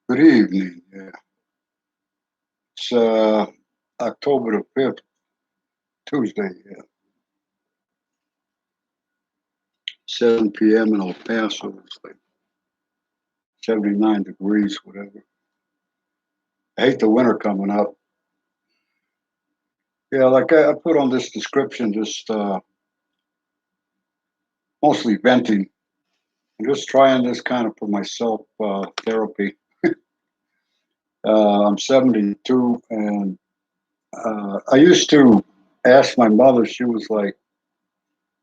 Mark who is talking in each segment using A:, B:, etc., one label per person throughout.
A: Good evening. Yeah. It's October the 5th, Tuesday, yeah. 7 p.m. in El Paso. It's like 79 degrees, whatever. I hate the winter coming up. Yeah, like I put on this description, just mostly venting. I'm just trying this kind of for myself therapy. I'm 72, and I used to ask my mother, she was like,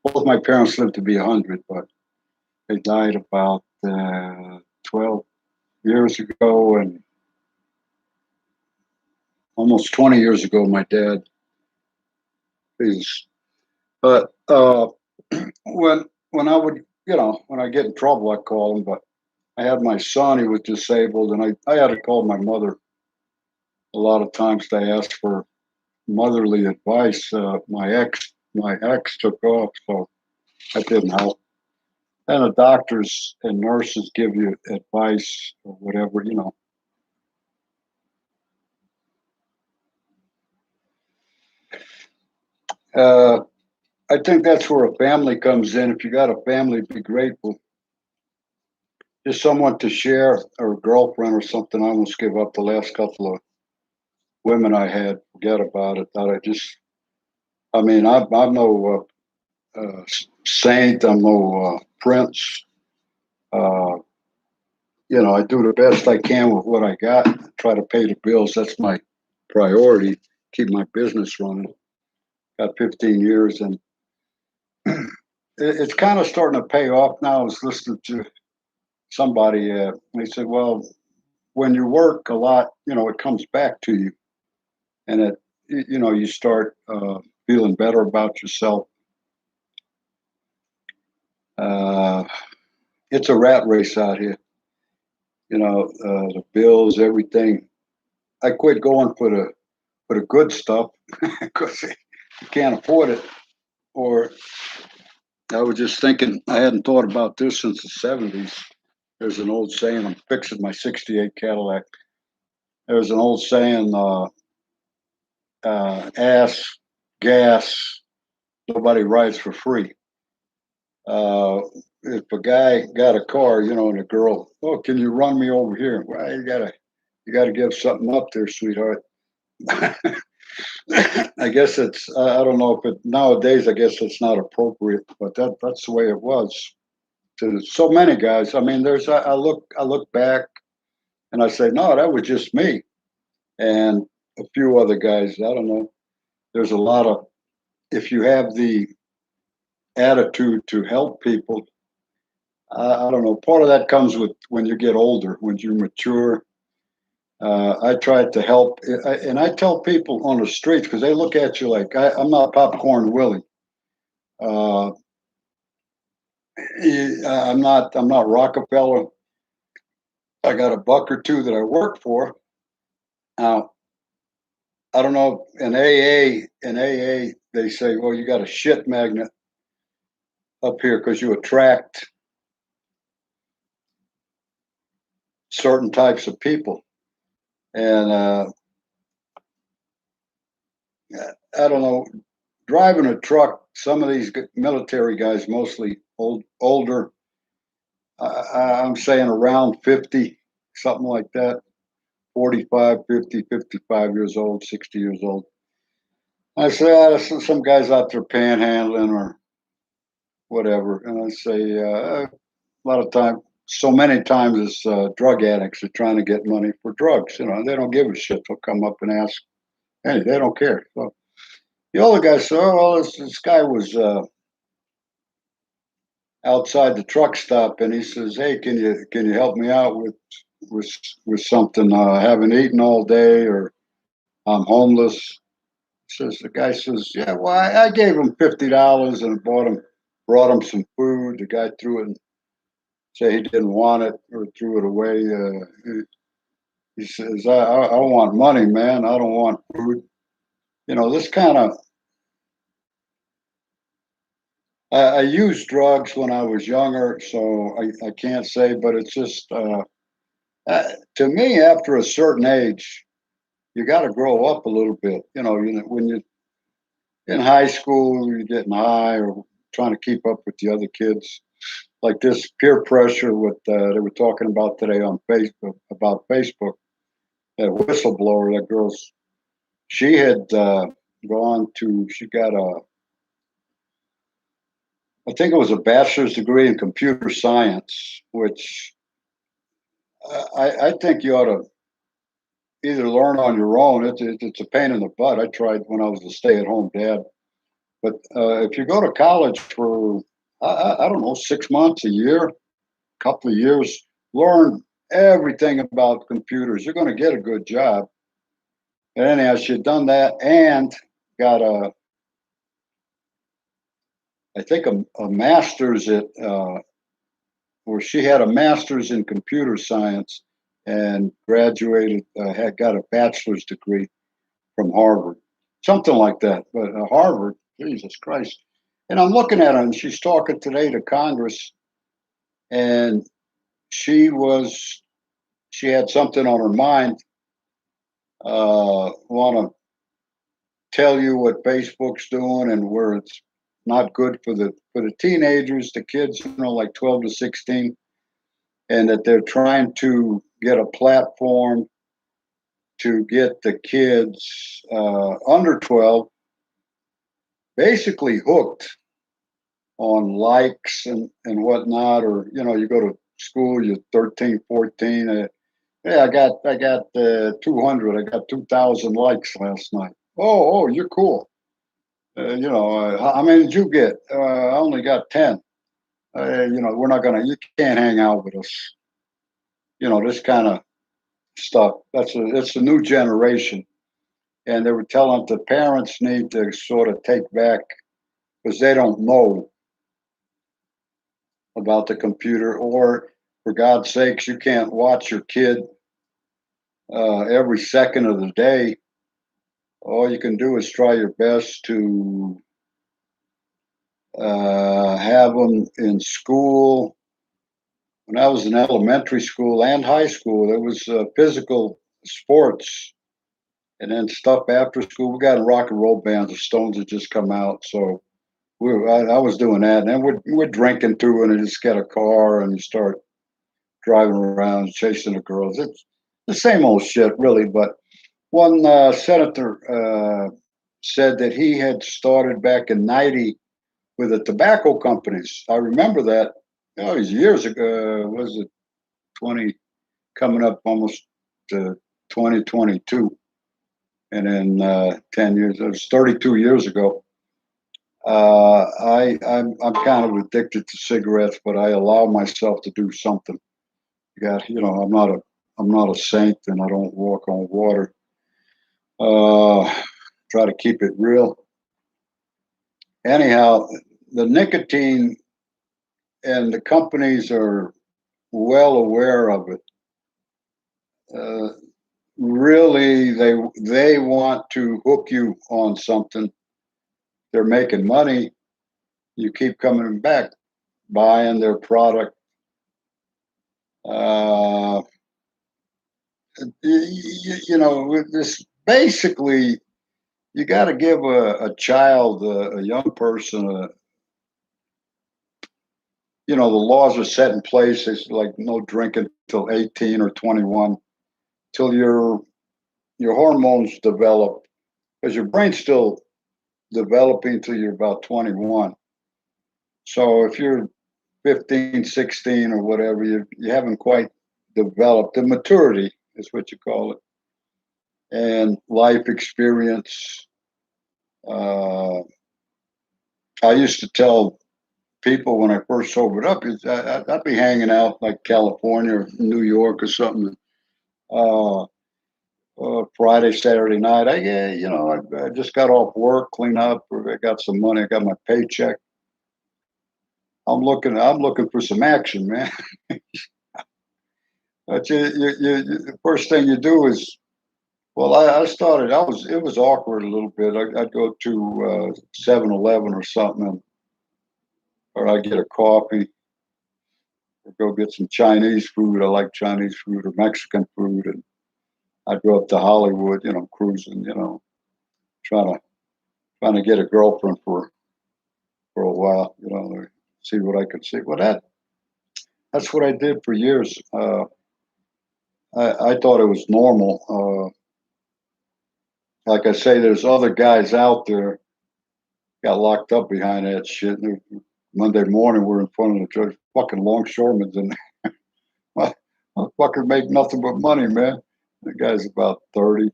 A: both my parents lived to be 100, but they died about 12 years ago, and almost 20 years ago, my dad is. But when I would, when I get in trouble, I call him. But I had my son; he was disabled, and I had to call my mother a lot of times to ask for motherly advice. My ex took off, so that didn't help. And the doctors and nurses give you advice or whatever. Uh, I think that's where a family comes in. If you got a family, be grateful. Just someone to share, or a girlfriend or something. I almost give up the last couple of women I had. Forget about it. That I just, I mean, I'm no saint. I'm no prince. Uh, I do the best I can with what I got. Try to pay the bills. That's my priority. Keep my business running. Got 15 years, and it's kind of starting to pay off now. I was listening to somebody. They said, "Well, when you work a lot, it comes back to you, and you start feeling better about yourself." Uh, it's a rat race out here. The bills, everything. I quit going for the good stuff because you can't afford it. Or I was just thinking, I hadn't thought about this since the '70s. There's an old saying. I'm fixing my '68 Cadillac. There's an old saying: ass, gas, nobody rides for free. Uh, if a guy got a car, and a girl, oh, can you run me over here? Well, you gotta give something up there, sweetheart. I guess I don't know if it nowadays. I guess it's not appropriate, but that's the way it was to so many guys. I mean, I look back and I say, no, that was just me and a few other guys. I don't know. There's a lot of if you have the attitude to help people. I don't know. Part of that comes with when you get older, when you mature. I try to help, and I tell people on the streets because they look at you like I'm not Popcorn Willie. Uh, I'm not. I'm not Rockefeller. I got a buck or two that I work for. Now I don't know. In AA, they say, well, you got a shit magnet up here because you attract certain types of people, and I don't know. Driving a truck, some of these military guys, mostly older, I'm saying around 50, something like that, 45, 50, 55 years old, 60 years old. I say, there's some guys out there panhandling or whatever. And I say, a lot of time, so many times it's drug addicts are trying to get money for drugs. They don't give a shit. They'll come up and ask. Hey, they don't care. So the older guy said, oh, well, this guy was outside the truck stop, and he says, "Hey, can you help me out with with something? I haven't eaten all day, or I'm homeless." Says the guy says, "Yeah, well, I gave him $50 and brought him some food." The guy threw it and said he didn't want it or threw it away. He says, I want money, man. I don't want food." This kind of I used drugs when I was younger, so I can't say, but it's just To me, after a certain age, you got to grow up a little bit. When you're in high school, you're getting high or trying to keep up with the other kids. Like this peer pressure, what they were talking about today on Facebook about Facebook. That whistleblower, that girl's, she had she got I think it was a bachelor's degree in computer science, which I think you ought to either learn on your own. It's a pain in the butt. I tried when I was a stay-at-home dad. But if you go to college for, I don't know, 6 months, a year, couple of years, learn everything about computers. You're going to get a good job. And anyhow, she'd done that and got I think a master's where she had a master's in computer science and graduated, had got a bachelor's degree from Harvard, something like that. But Harvard, Jesus Christ. And I'm looking at her, and she's talking today to Congress, and she was, she had something on her mind. Want to tell you what Facebook's doing and where it's not good for the teenagers, the kids, like 12 to 16, and that they're trying to get a platform to get the kids under 12 basically hooked on likes and whatnot. Or you go to school, you're 13, 14. Yeah, I got 200. I got 2,000 likes last night. Oh, you're cool. How many did you get? I only got 10. We're not gonna. You can't hang out with us. This kind of stuff. It's the new generation, and they were telling the parents need to sort of take back because they don't know about the computer, or for God's sakes, you can't watch your kid every second of the day. All you can do is try your best to have them in school. When I was in elementary school and high school, there was physical sports, and then stuff after school. We got in rock and roll bands. The Stones had just come out, so I was doing that. And then we're drinking too, and you just get a car and you start driving around chasing the girls. It's the same old shit, really. But one senator said that he had started back in '90 with the tobacco companies. I remember that. It was years ago. Was it 20, coming up almost to 2022? And in 10 years, it was 32 years ago. I'm kind of addicted to cigarettes, but I allow myself to do something. I'm not a saint, and I don't walk on water. Uh, Try to keep it real. Anyhow, the nicotine, and the companies are well aware of it. Uh, Really, they want to hook you on something. They're making money. You keep coming back, buying their product. Uh, with this basically, you got to give a child, a young person, the laws are set in place. It's like no drinking till 18 or 21, till your hormones develop, because your brain's still developing till you're about 21. So if you're 15, 16 or whatever, you haven't quite developed. The maturity is what you call it. And life experience. Uh, I used to tell people when I first sobered up, I'd be hanging out like California or New York or something. Uh, Friday, Saturday night. I just got off work, clean up, or I got some money. I got my paycheck. I'm looking for some action, man. But the first thing you do is, well, I started. It was awkward a little bit. I'd go to 7-Eleven or something, or I'd get a coffee. or go get some Chinese food. I like Chinese food or Mexican food, and I'd go up to Hollywood, cruising, trying to trying to get a girlfriend for a while, see what I could see. Well, that's what I did for years. I thought it was normal. Like I say, there's other guys out there got locked up behind that shit. And Monday morning, we're in front of the judge, fucking longshoremen's, and I fucking make nothing but money, man. The guy's about 30. I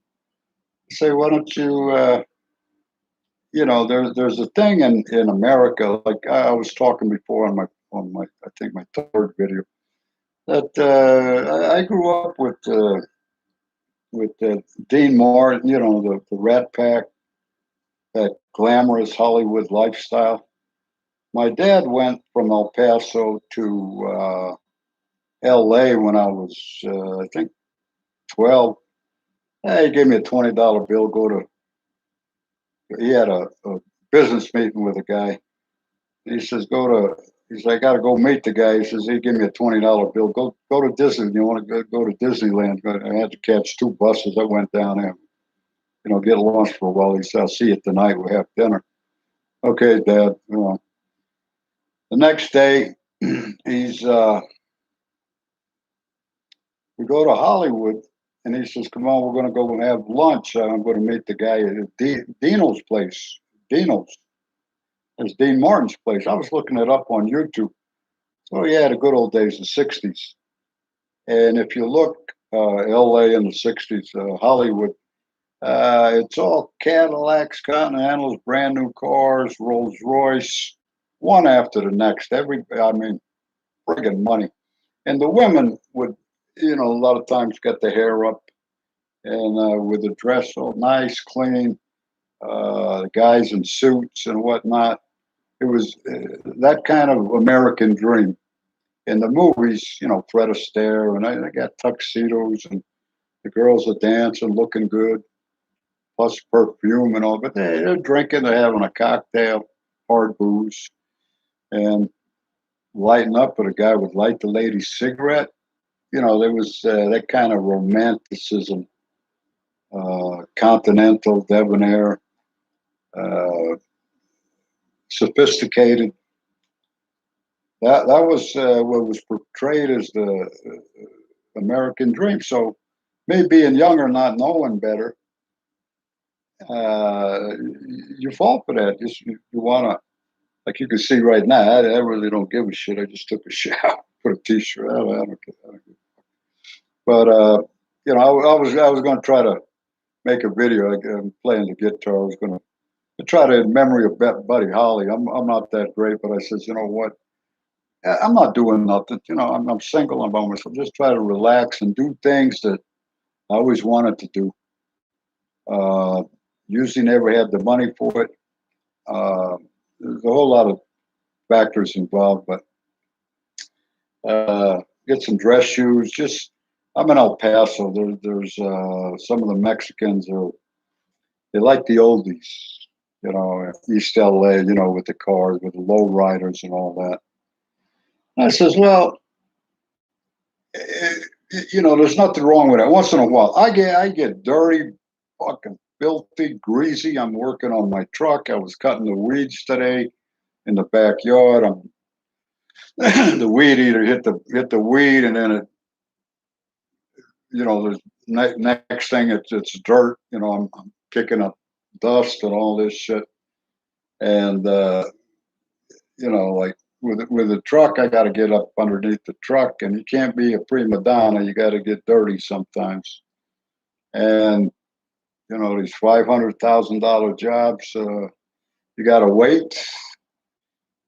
A: say, why don't you? There's a thing in America. Like I was talking before on my I think my third video that I grew up with Dean Martin. The Rat Pack, that glamorous Hollywood lifestyle. My dad went from El Paso to L.A. when I was I think 12. He gave me a $20 bill. He had a business meeting with a guy. He says, he says, I got to go meet the guy. He says, he gave me a $20 bill. Go to Disney. You want to go to Disneyland? I had to catch 2 buses. I went down there, get lunch for a while. He said, I'll see you tonight. We'll have dinner. Okay, Dad. The next day, he's we go to Hollywood, and he says, come on, we're going to go and have lunch. I'm going to meet the guy at Dino's place. Dino's. It's Dean Martin's place. I was looking it up on YouTube. So yeah, the good old days, the 60s. And if you look, LA in the 60s, Hollywood, it's all Cadillacs, Continentals, brand new cars, Rolls Royce, one after the next. Friggin' money. And the women would, a lot of times get the hair up and with the dress all nice, clean, the guys in suits and whatnot. It was that kind of American dream. In the movies, Fred Astaire, and I got tuxedos, and the girls are dancing, looking good, plus perfume and all. But they're drinking, they're having a cocktail, hard booze, and lighting up. But a guy would light the lady's cigarette. There was that kind of romanticism, continental, debonair, sophisticated. That was what was portrayed as the American dream. So, me being younger, not knowing better, you fall for that. You want to, like you can see right now. I really don't give a shit. I just took a shower, put a t-shirt out. I don't care. But I was going to try to make a video. I'm playing the guitar. I was going to try to in memory of Buddy Holly. I'm not that great, but I says, you know what? I'm not doing nothing. I'm single. I'm by myself. Just try to relax and do things that I always wanted to do. Usually never had the money for it. There's a whole lot of factors involved, but get some dress shoes. I'm in El Paso. There's some of the Mexicans they like the oldies. East LA. With the cars, with the low riders and all that. I says, well, there's nothing wrong with it. Once in a while, I get dirty, fucking filthy, greasy. I'm working on my truck. I was cutting the weeds today in the backyard. The weed eater hit the weed, and then there's next thing it's dirt. I'm kicking up dust and all this shit, and like. With a truck, I got to get up underneath the truck, and you can't be a prima donna. You got to get dirty sometimes. And these $500,000 jobs, you got to wait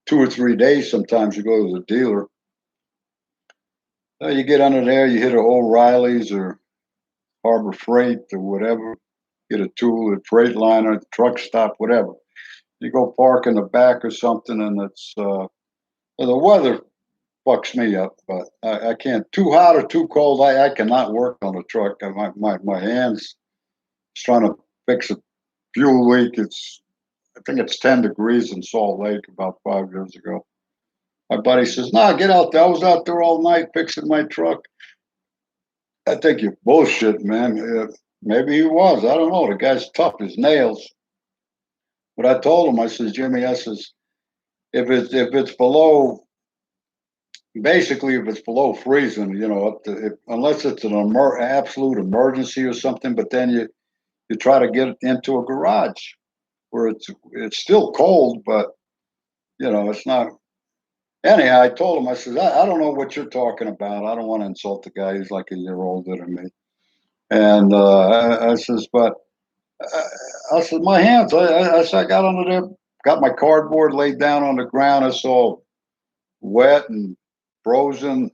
A: 2 or 3 days. Sometimes you go to the dealer. You get under there, you hit a O'Reilly's or Harbor Freight or whatever. Get a tool at Freightliner, truck stop, whatever. You go park in the back or something, and it's the weather fucks me up, but I can't. Too hot or too cold, I cannot work on a truck. My hands trying to fix a fuel leak. I think it's 10 degrees in Salt Lake about 5 years ago. My buddy says, "Nah, get out there. I was out there all night fixing my truck." I think you're bullshit, man. Maybe he was. I don't know. The guy's tough as nails. But I told him, I says, Jimmy, I says, if it's below, basically if it's below freezing, unless it's an absolute emergency or something, but then you try to get into a garage where it's still cold, but it's not. Anyhow, I told him, I says, I don't know what you're talking about. I don't want to insult the guy. He's like a year older than me. And I says, but I said, my hands. I got under there, got my cardboard laid down on the ground. It's all wet and frozen,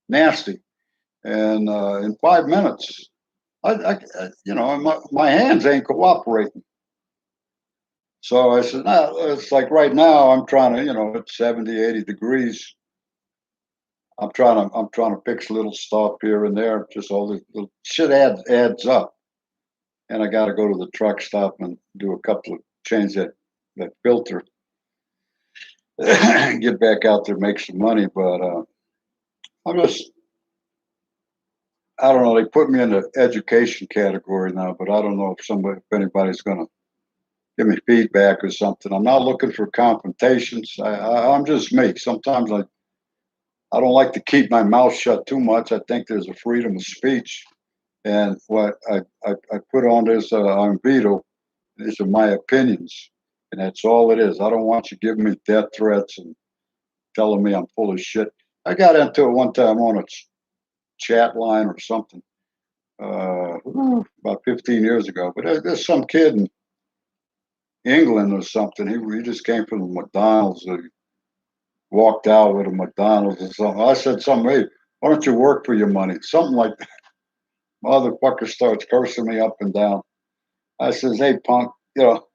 A: nasty. And in 5 minutes, my hands ain't cooperating. So I said, no, it's like right now I'm trying to, it's 70, 80 degrees. I'm trying to fix little stuff here and there. Just all this little shit adds up. And I got to go to the truck stop and do a couple of change that filter, get back out there, make some money. But I'm just, I don't know. They put me in the education category now, but I don't know if anybody's going to give me feedback or something. I'm not looking for confrontations. I'm just me. Sometimes I don't like to keep my mouth shut too much. I think there's a freedom of speech. And what I put on this on Vito, these are my opinions. And that's all it is. I don't want you giving me death threats and telling me I'm full of shit. I got into it one time on a chat line or something about 15 years ago. But there's some kid in England or something. He just came from the McDonald's. He walked out with a McDonald's or something. I said something, hey, why don't you work for your money? Something like that. Motherfucker starts cursing me up and down. I says, hey, punk, well,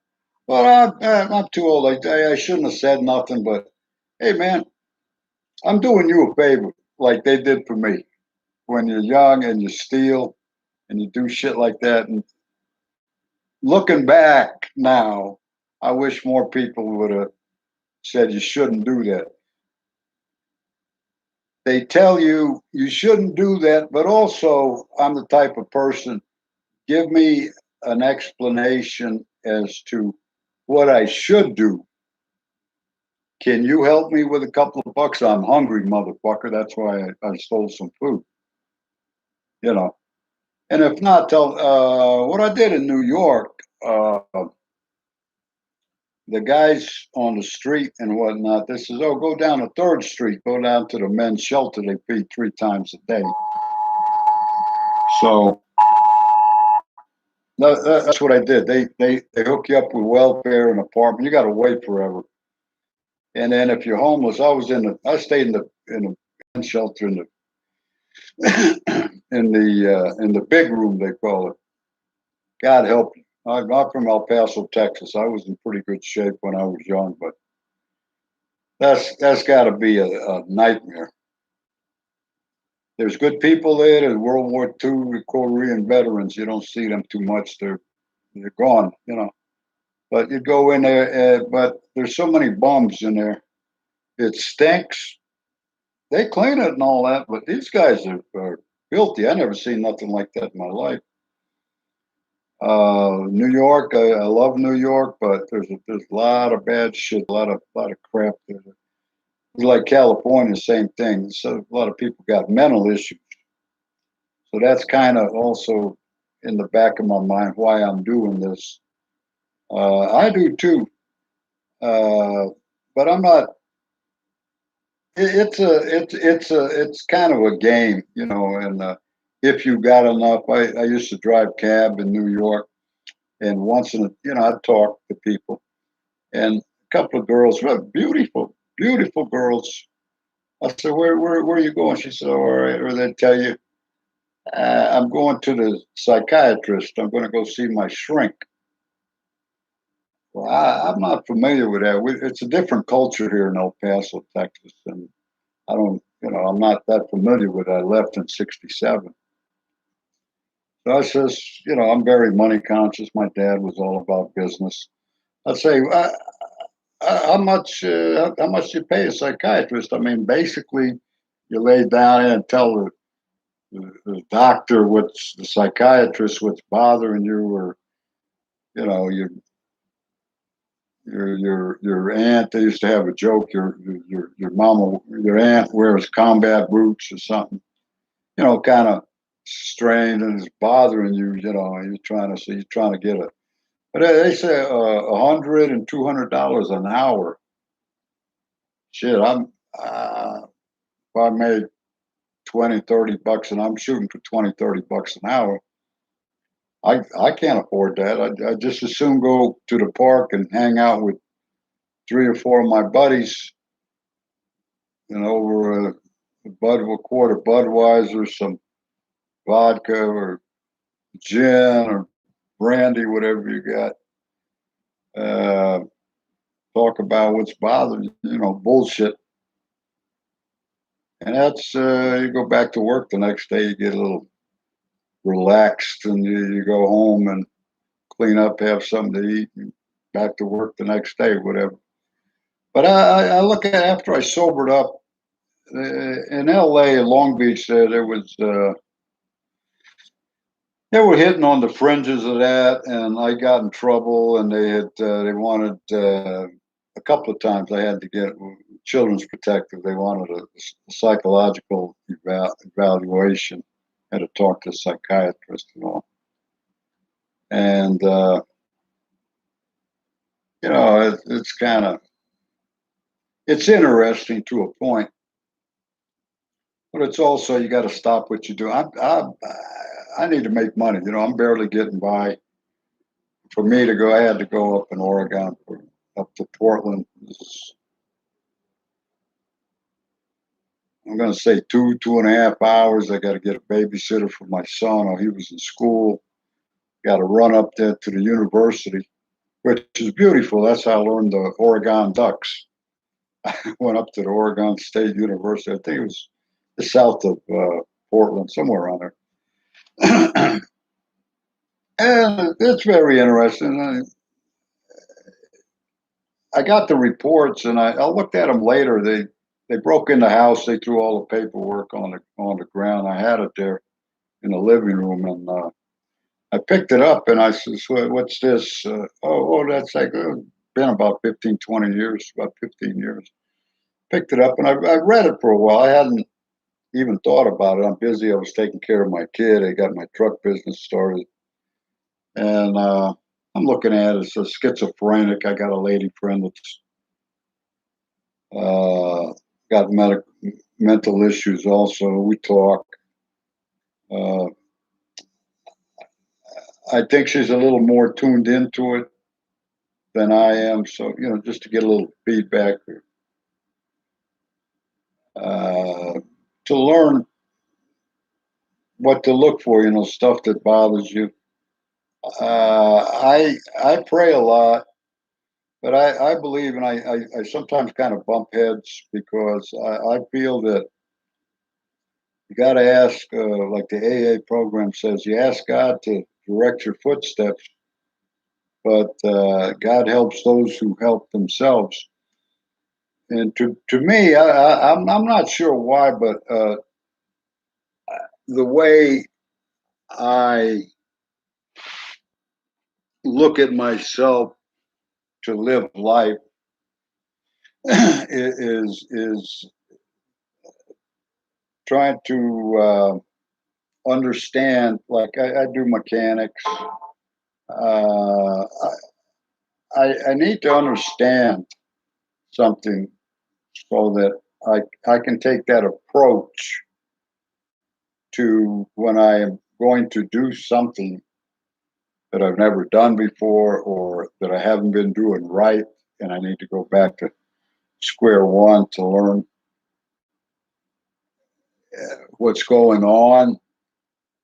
A: I'm too old. I shouldn't have said nothing, but hey, man, I'm doing you a favor like they did for me. When you're young and you steal and you do shit like that. And looking back now, I wish more people would have said you shouldn't do that. They tell you you shouldn't do that, but also I'm the type of person, give me an explanation as to what I should do. Can you help me with a couple of bucks? I'm hungry, motherfucker. That's why I stole some food. And if not, tell what I did in New York. The guys on the street and whatnot, they says, oh, go down to 3rd Street, go down to the men's shelter. They feed 3 times a day. So that's what I did. They hook you up with welfare and apartment. You got to wait forever. And then if you're homeless, I stayed in the men's shelter in the in the big room they call it. God help you. I'm not from El Paso, Texas. I was in pretty good shape when I was young, but that's got to be a nightmare. There's good people there. There's World War II Korean veterans. You don't see them too much. They're gone, But you go in there, but there's so many bums in there. It stinks. They clean it and all that, but these guys are filthy. I never seen nothing like that in my life. New York, I love New York, but there's a lot of bad shit, a lot of crap there. It's like California, same thing. So a lot of people got mental issues. So that's kind of also in the back of my mind why I'm doing this. I do too, but I'm not. It's kind of a game, And if you got enough, I used to drive cab in New York, and once in I'd talk to people, and a couple of girls, well, beautiful, beautiful girls. I said, where are you going? She said, all right, or they'd tell you, I'm going to the psychiatrist. I'm going to go see my shrink. Well, I'm not familiar with that. It's a different culture here in El Paso, Texas, and I don't, I'm not that familiar with it. I left in '67. So I says, I'm very money conscious. My dad was all about business. I say, how much you pay a psychiatrist? I mean, basically, you lay down and tell the doctor what's the psychiatrist what's bothering you, or you know your aunt. They used to have a joke. Your mama, your aunt wears combat boots or something. You know, kind of strained and is bothering you. You know, you're trying to get a. But they say $100 and $200 an hour. Shit, if I made 20, $30, and I'm shooting for 20, $30 an hour. I can't afford that. I just as soon go to the park and hang out with three or four of my buddies, over a quart of Budweiser, some vodka or gin or brandy, whatever you got. Uh, Talk about what's bothering you, bullshit. And that's you go back to work the next day, you get a little relaxed, and you go home and clean up, have something to eat, and back to work the next day, whatever. But I look at after I sobered up in L.A., Long Beach. There was they were hitting on the fringes of that, and I got in trouble. And they wanted a couple of times I had to get children's protective. They wanted a psychological evaluation. Had to talk to a psychiatrist and all. And it's kind of it's interesting to a point, but it's also you got to stop what you do. I need to make money. I'm barely getting by. For me to go, I had to go up in Oregon, up to Portland. I'm going to say 2.5 hours. I got to get a babysitter for my son. Or he was in school. Got to run up there to the university, which is beautiful. That's how I learned the Oregon Ducks. I went up to the Oregon State University. I think it was the south of Portland, somewhere around there. And it's very interesting. I got the reports, and I looked at them later. They broke in the house. They threw all the paperwork on the ground. I had it there in the living room, and I picked it up, and I said, "What's this?" That's like been about 15, 20 years, about 15 years. Picked it up, and I read it for a while. I hadn't even thought about it. I'm busy. I was taking care of my kid. I got my truck business started, and I'm looking at it. It's a schizophrenic. I got a lady friend that's uh, got mental issues also. We talk. Uh, I think she's a little more tuned into it than I am. So, just to get a little feedback, uh, to learn what to look for, stuff that bothers you. I pray a lot, but I believe, and I sometimes kind of bump heads because I feel that you got to ask, like the AA program says, you ask God to direct your footsteps, but God helps those who help themselves. And to me, I'm not sure why, but the way I look at myself to live life is trying to understand. Like I do mechanics. Uh, I need to understand something so that I can take that approach to when I am going to do something that I've never done before or that I haven't been doing right, and I need to go back to square one to learn what's going on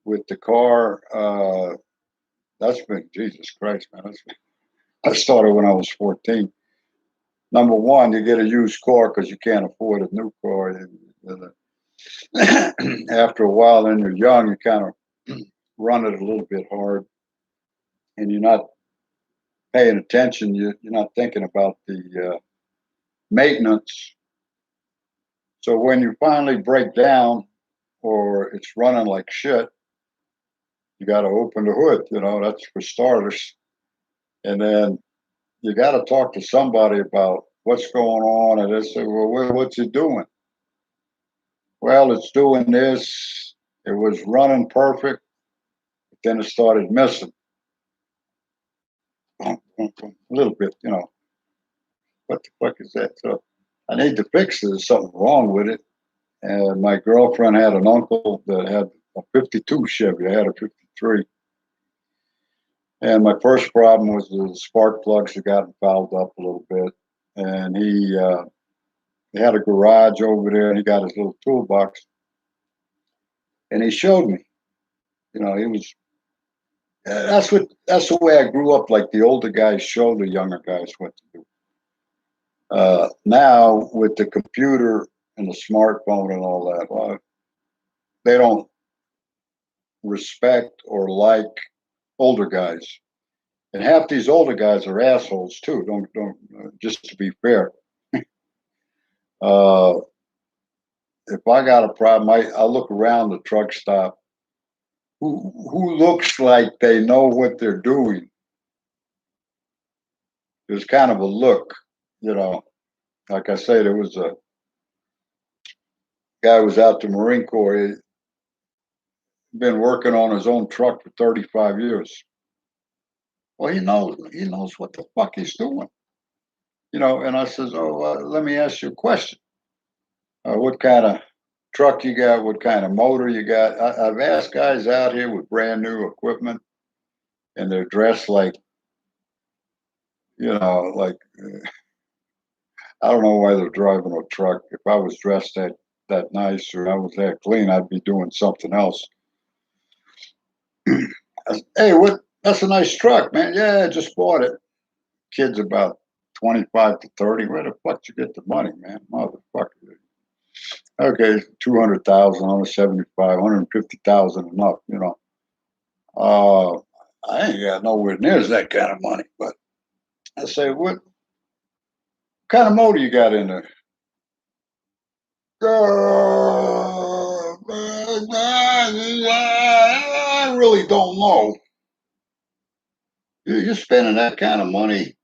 A: with the car. That's been Jesus Christ, man. I started when I was 14. Number one, you get a used car because you can't afford a new car. After a while, then you're young, you kind of run it a little bit hard, and you're not paying attention. You're not thinking about the maintenance. So when you finally break down or it's running like shit, you got to open the hood. That's for starters. And then you got to talk to somebody about what's going on. And they say, well, what's it doing? Well, it's doing this. It was running perfect. But then it started missing a little bit, what the fuck is that? So I need to fix it. There's something wrong with it. And my girlfriend had an uncle that had a 52 Chevy. I had a 53. And my first problem was the spark plugs had gotten fouled up a little bit. And he had a garage over there and he got his little toolbox. And he showed me, he was, that's the way I grew up. Like the older guys show the younger guys what to do. Now with the computer and the smartphone and all that, well, they don't respect or like older guys. And half these older guys are assholes too. Don't just to be fair. Uh, if I got a problem, I look around the truck stop. Who looks like they know what they're doing? There's kind of a look, Like I say, there was a guy who was out the Marine Corps. He'd been working on his own truck for 35 years. Well, he knows what the fuck he's doing. And I says, let me ask you a question. What kind of truck you got? What kind of motor you got? I've asked guys out here with brand new equipment, and they're dressed like, like I don't know why they're driving a truck. If I was dressed that nice or I was that clean, I'd be doing something else. Hey, what? That's a nice truck, man. Yeah, I just bought it. Kid's about 25 to 30. Where the fuck did you get the money, man? Motherfucker. Okay, 200,000, 175, 150,000 enough, I ain't got nowhere near that kind of money. But I say, what kind of motor you got in there? I really don't know. You're spending that kind of money.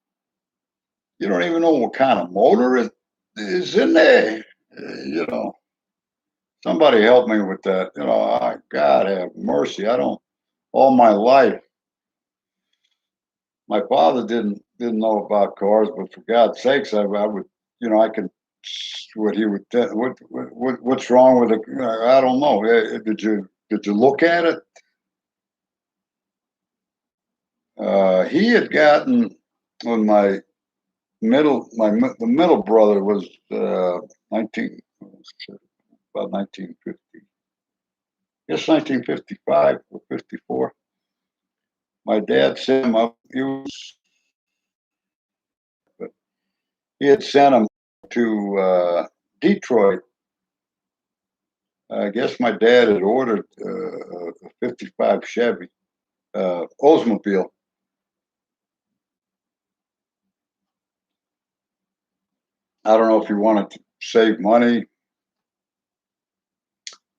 A: You don't even know what kind of motor is in there. Somebody help me with that. God have mercy. I don't. All my life, my father didn't know about cars, but for God's sakes, I would, I could. What he would, what's wrong with it? I don't know. Did you look at it? He had gotten when the middle brother was 19 about 1950. Yes, 1955 or 54. My dad sent him up. He had sent him to Detroit. I guess my dad had ordered a 55 Chevy Oldsmobile. I don't know if he wanted to save money,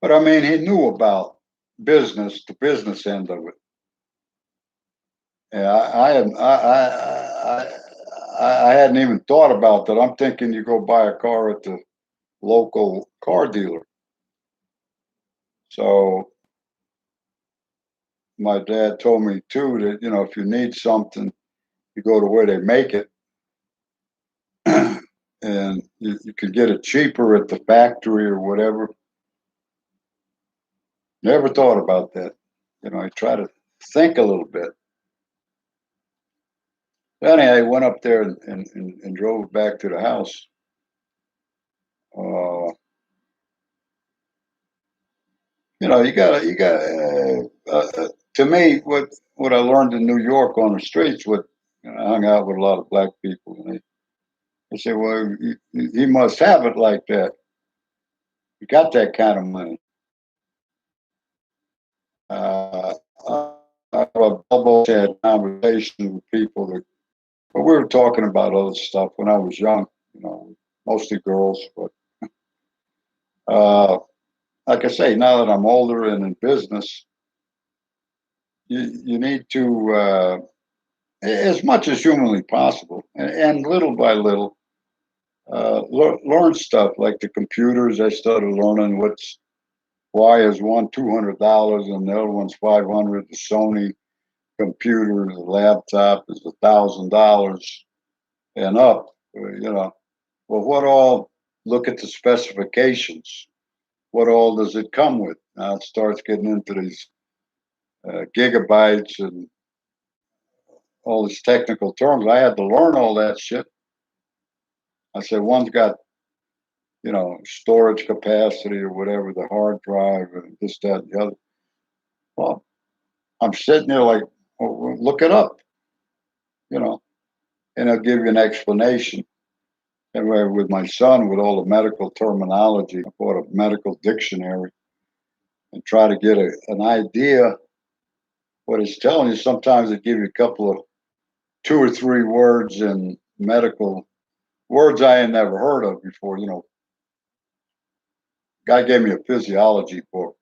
A: but I mean, he knew about the business end of it. Yeah, I hadn't even thought about that. I'm thinking you go buy a car at the local car dealer. So my dad told me too that if you need something, you go to where they make it, and you could get it cheaper at the factory or whatever. Never thought about that. I try to think a little bit. Anyway, I went up there and drove back to the house. Uh, to me, what I learned in New York on the streets, I hung out with a lot of black people, and they say, well, he must have it like that. You got that kind of money. Uh, I've almost had conversations with people but we were talking about other stuff when I was young. mostly girls. But uh, like I say, now that I'm older and in business, you need to, as much as humanly possible, and little by little, learn stuff like the computers. I started learning why is one $200 and the other one's 500. The Sony computer, the laptop is $1,000 and up. Well, what all? Look at the specifications. What all does it come with? Now it starts getting into these gigabytes and all these technical terms. I had to learn all that shit. I said one's got storage capacity or whatever, the hard drive and this, that, and the other. Well, I'm sitting there like, well, look it up, you know, and I'll give you an explanation. And with my son, with all the medical terminology, I bought a medical dictionary and try to get an idea what it's telling you. Sometimes they give you a couple of 2 or 3 words in medical words I had never heard of before. Guy gave me a physiology book,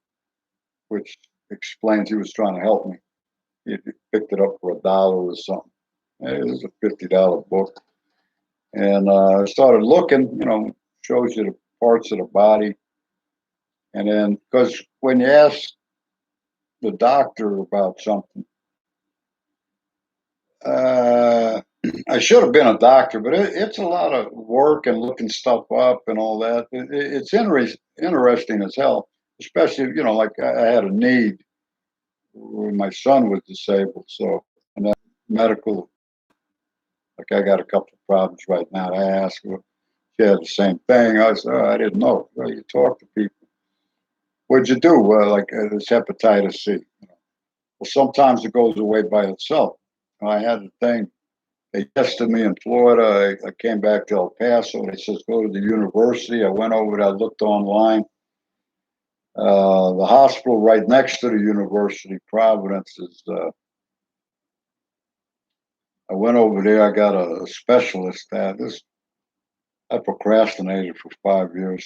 A: which explains he was trying to help me. He picked it up for $1 or something. It was a $50 book. And I started looking, shows you the parts of the body. And then, because when you ask the doctor about something, I should have been a doctor, but it's a lot of work and looking stuff up and all that. It's interesting as hell, especially, like I had a need when my son was disabled. So, and that medical, like I got a couple of problems right now. I asked her, she had the same thing. I said, oh, I didn't know. Well, you talk to people. What'd you do? Well, like this hepatitis C. Well, sometimes it goes away by itself. I had the thing. They tested me in Florida. I came back to El Paso. They says go to the university. I went over there. I looked online. The hospital right next to the university, Providence, is. I went over there. I got a specialist. I procrastinated for 5 years.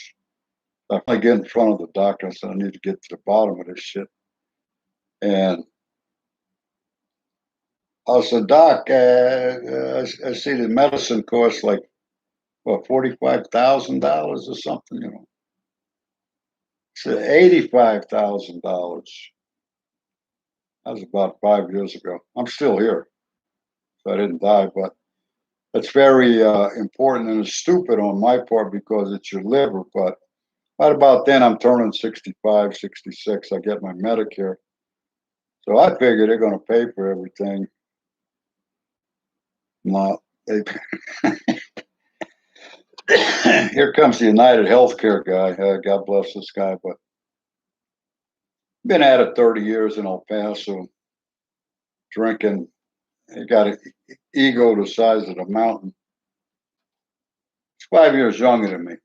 A: I get in front of the doctor. I said I need to get to the bottom of this shit. And I said, Doc, I see the medicine costs like what, $45,000 or something. I said $85,000. That was about 5 years ago. I'm still here, so I didn't die. But it's very important, and it's stupid on my part because it's your liver. But right about then, I'm turning 65, 66. I get my Medicare. So I figure they're going to pay for everything. No, here comes the United Healthcare guy. God bless this guy, but been at it 30 years in El Paso, drinking. He got an ego the size of the mountain. He's 5 years younger than me.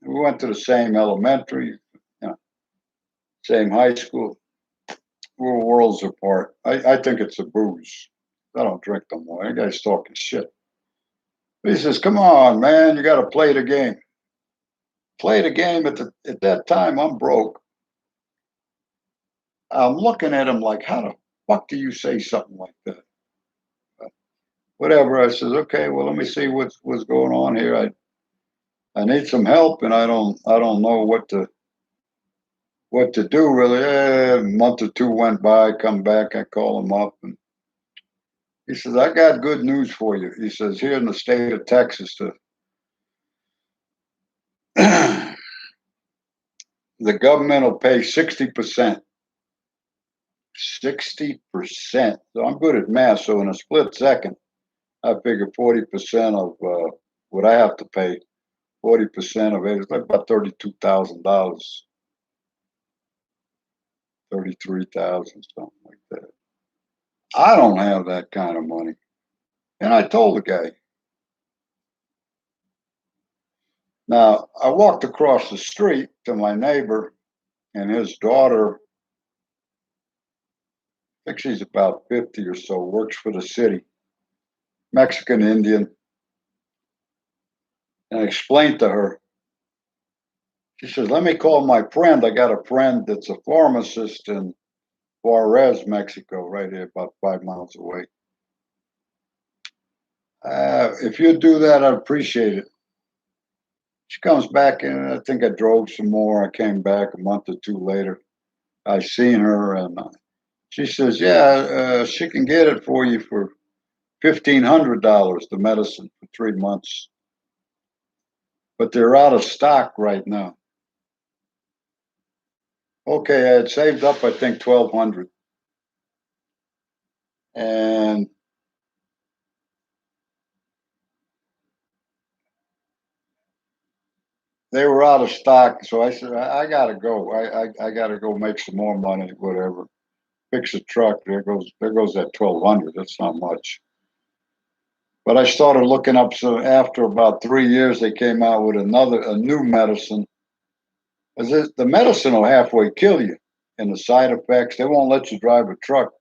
A: We went to the same elementary, same high school. We're worlds apart. I think it's a booze. I don't drink no more. That guy's talking shit. But he says, come on, man, you got to play the game. Play the game. At that time, I'm broke. I'm looking at him like, how the fuck do you say something like that? Whatever. I says, okay, well, let me see what's going on here. I need some help, and I don't know what to do really. A month or two went by. Come back, I call him up, and he says, I got good news for you. He says, here in the state of Texas, the government will pay 60%. 60%. So I'm good at math. So in a split second, I figure 40% of what I have to pay. 40% of it is like about $32,000, 33,000, something like that. I don't have that kind of money. And I told the guy. Now, I walked across the street to my neighbor and his daughter. I think she's about 50 or so, works for the city, Mexican Indian. And I explained to her. She says, let me call my friend. I got a friend that's a pharmacist in Juarez, Mexico, right here, about 5 miles away. If you do that, I'd appreciate it. She comes back, and I think I drove some more. I came back a month or two later. I seen her, and she says, yeah, she can get it for you for $1,500, the medicine for 3 months. But they're out of stock right now. Okay, I had saved up, I think, 1,200. And they were out of stock. So I said, I gotta go. I gotta go make some more money, whatever. Fix a truck. There goes that 1,200. That's not much. But I started looking up. So after about 3 years, they came out with a new medicine. The medicine will halfway kill you, and the side effects. They won't let you drive a truck.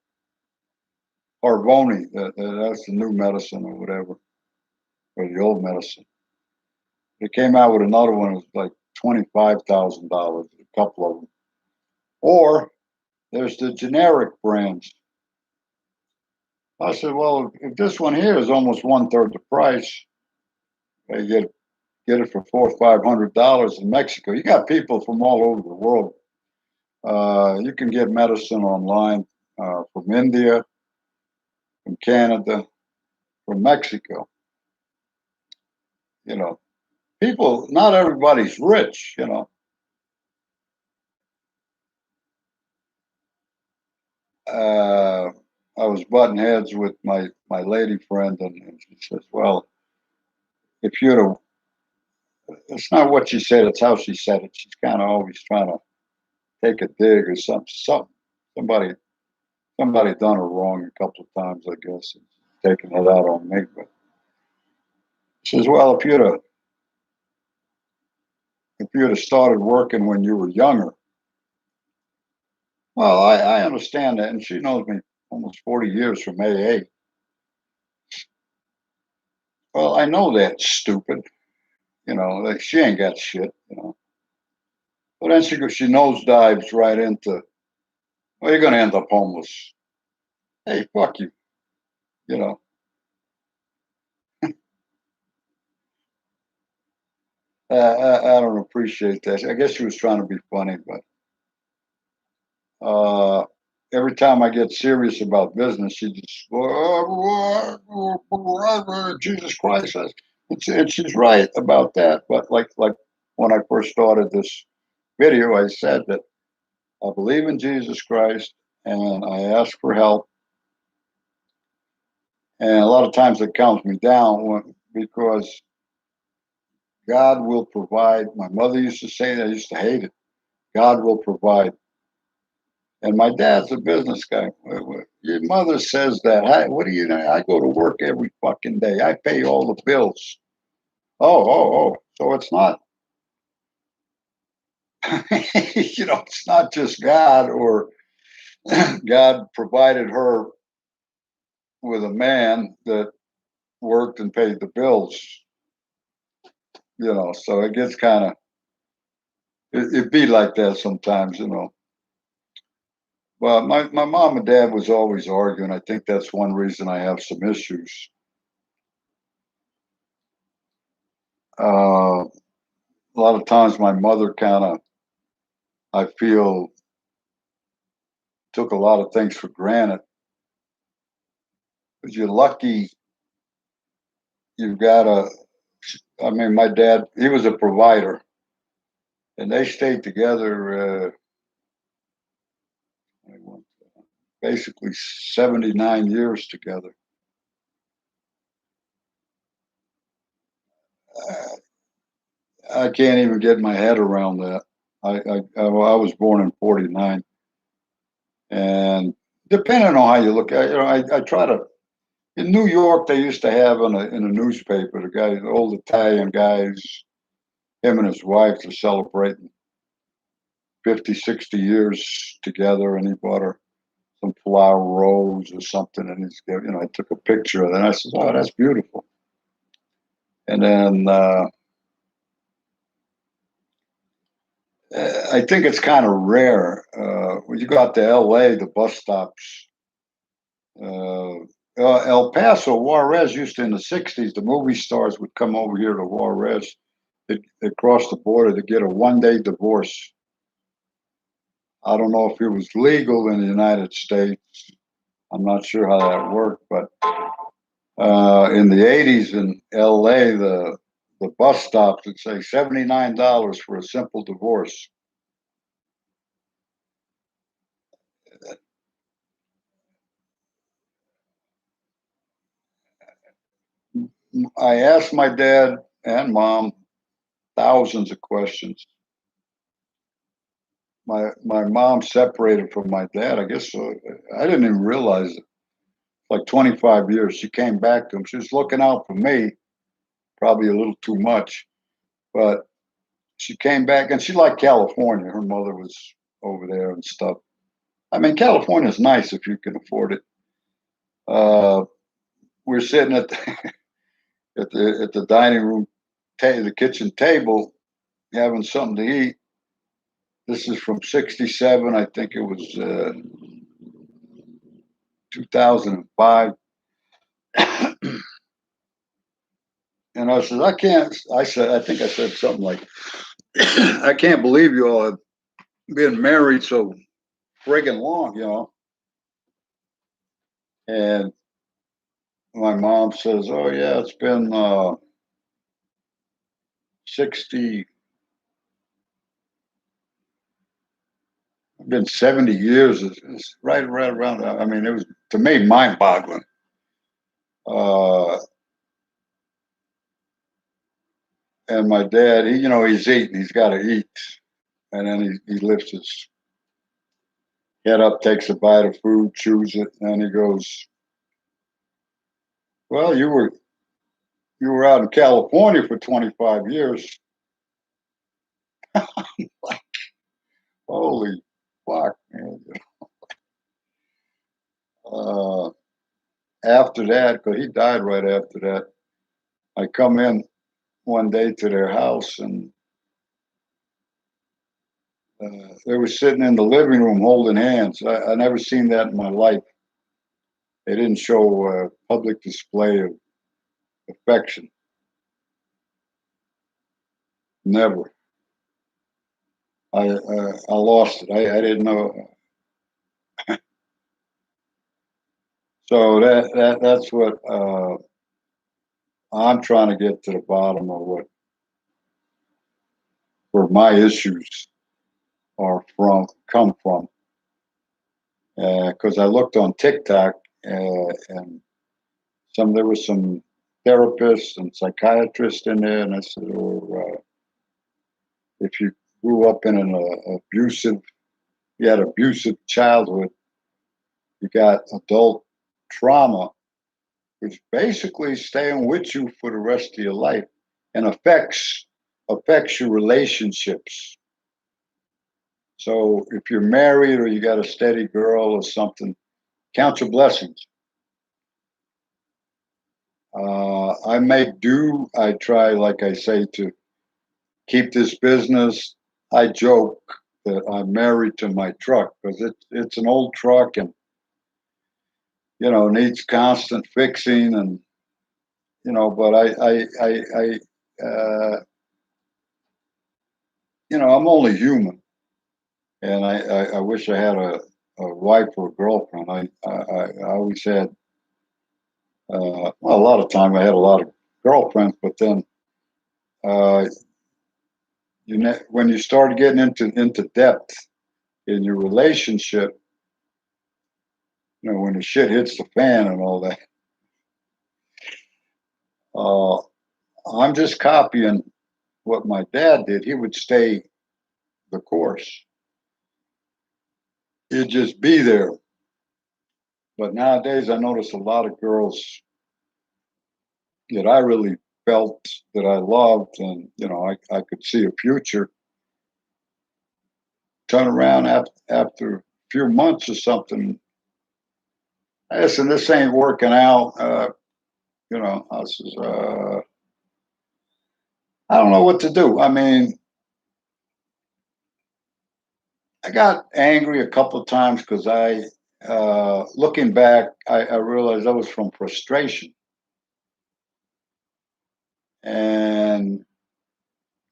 A: Harvoni, that's the new medicine or whatever, or the old medicine. They came out with another one. It was like $25,000, a couple of them. Or there's the generic brands. I said, well, if this one here is almost one-third the price, they get it for $400 or $500 in Mexico. You got people from all over the world. You can get medicine online from India, from Canada, from Mexico. You know, people. Not everybody's rich. You know. Uh, I was butting heads with my lady friend, and she says, "Well, if you'd have," it's not what she said; it's how she said it. She's kind of always trying to take a dig or something. Somebody, somebody done her wrong a couple of times, I guess, and taking it out on me. But she says, "Well, if you'd have started working when you were younger." Well, I understand that, and she knows me almost 40 years from AA. Well, I know that's stupid. You know, like she ain't got shit. You know. But then she nosedives right into, well, you're going to end up homeless. Hey, fuck you. You know, I don't appreciate that. I guess she was trying to be funny, but uh, every time I get serious about business, she just, Jesus Christ. And she's right about that. But like when I first started this video, I said that I believe in Jesus Christ and I ask for help. And a lot of times it calms me down because God will provide. My mother used to say that. I used to hate it. God will provide. And my dad's a business guy. Your mother says that. What do you know? I go to work every fucking day. I pay all the bills. Oh. So it's not, it's not just God or God provided her with a man that worked and paid the bills, so it gets kind of, it be like that sometimes. Well, my mom and dad was always arguing. I think that's one reason I have some issues. A lot of times my mother kind of, I feel, took a lot of things for granted. Because you're lucky you've got I mean, my dad, he was a provider, and they stayed together basically 79 years together. I can't even get my head around that. I was born in '49, and depending on how you look at it, I try to. In New York, they used to have in a newspaper the old Italian guys, him and his wife are celebrating 50, 60 years together, and he bought her some flower rose or something, and I took a picture of that. And I said, "Oh, that's beautiful." And then I think it's kind of rare. When you go out to LA, the bus stops, uh, El Paso, Juarez used to, in the 60s, the movie stars would come over here to Juarez. They'd cross the border to get a 1 day divorce. I don't know if it was legal in the United States. I'm not sure how that worked, but in the 80s in LA, the bus stops would say $79 for a simple divorce. I asked my dad and mom thousands of questions. My mom separated from my dad. I guess I didn't even realize it. Like 25 years, she came back to him. She was looking out for me, probably a little too much, but she came back and she liked California. Her mother was over there and stuff. I mean, California is nice if you can afford it. Uh, we're sitting at the, at the dining room, the kitchen table, having something to eat. This is from '67. I think it was 2005. And I said, I can't. I said, I think I said something like, I can't believe you all have been married so friggin' long, you know. And my mom says, oh, yeah, it's been 60, been 70 years. It's right around. I mean, it was, to me, mind boggling. Uh, and my dad, he's eating, he's got to eat. And then he lifts his head up, takes a bite of food, chews it, and he goes, well, you were out in California for 25 years. Like, holy fuck, man. Uh, After that, because he died right after that, I come in one day to their house and they were sitting in the living room holding hands. I never seen that in my life. They didn't show a public display of affection. Never. I lost it. I didn't know. So that's what I'm trying to get to the bottom of, what where my issues are come from. Because I looked on TikTok and there was some therapists and psychiatrists in there, and I said, "Oh, if you grew up in an you had abusive childhood, you got adult trauma, which basically staying with you for the rest of your life and affects your relationships. So if you're married or you got a steady girl or something, count your blessings. I make do. I try, like I say, to keep this business. I joke that I'm married to my truck because it's an old truck and needs constant fixing, and but I'm only human, and I wish I had a wife or a girlfriend. I always had well, a lot of time I had a lot of girlfriends, but then uh, when you start getting into depth in your relationship, when the shit hits the fan and all that, uh, I'm just copying what my dad did. He would stay the course. He'd just be there. But nowadays, I notice a lot of girls that I really felt that I loved, and I could see a future, turn around after a few months or something. Listen, this ain't working out. I says, I don't know what to do. I mean, I got angry a couple of times because looking back, I realized that was from frustration. And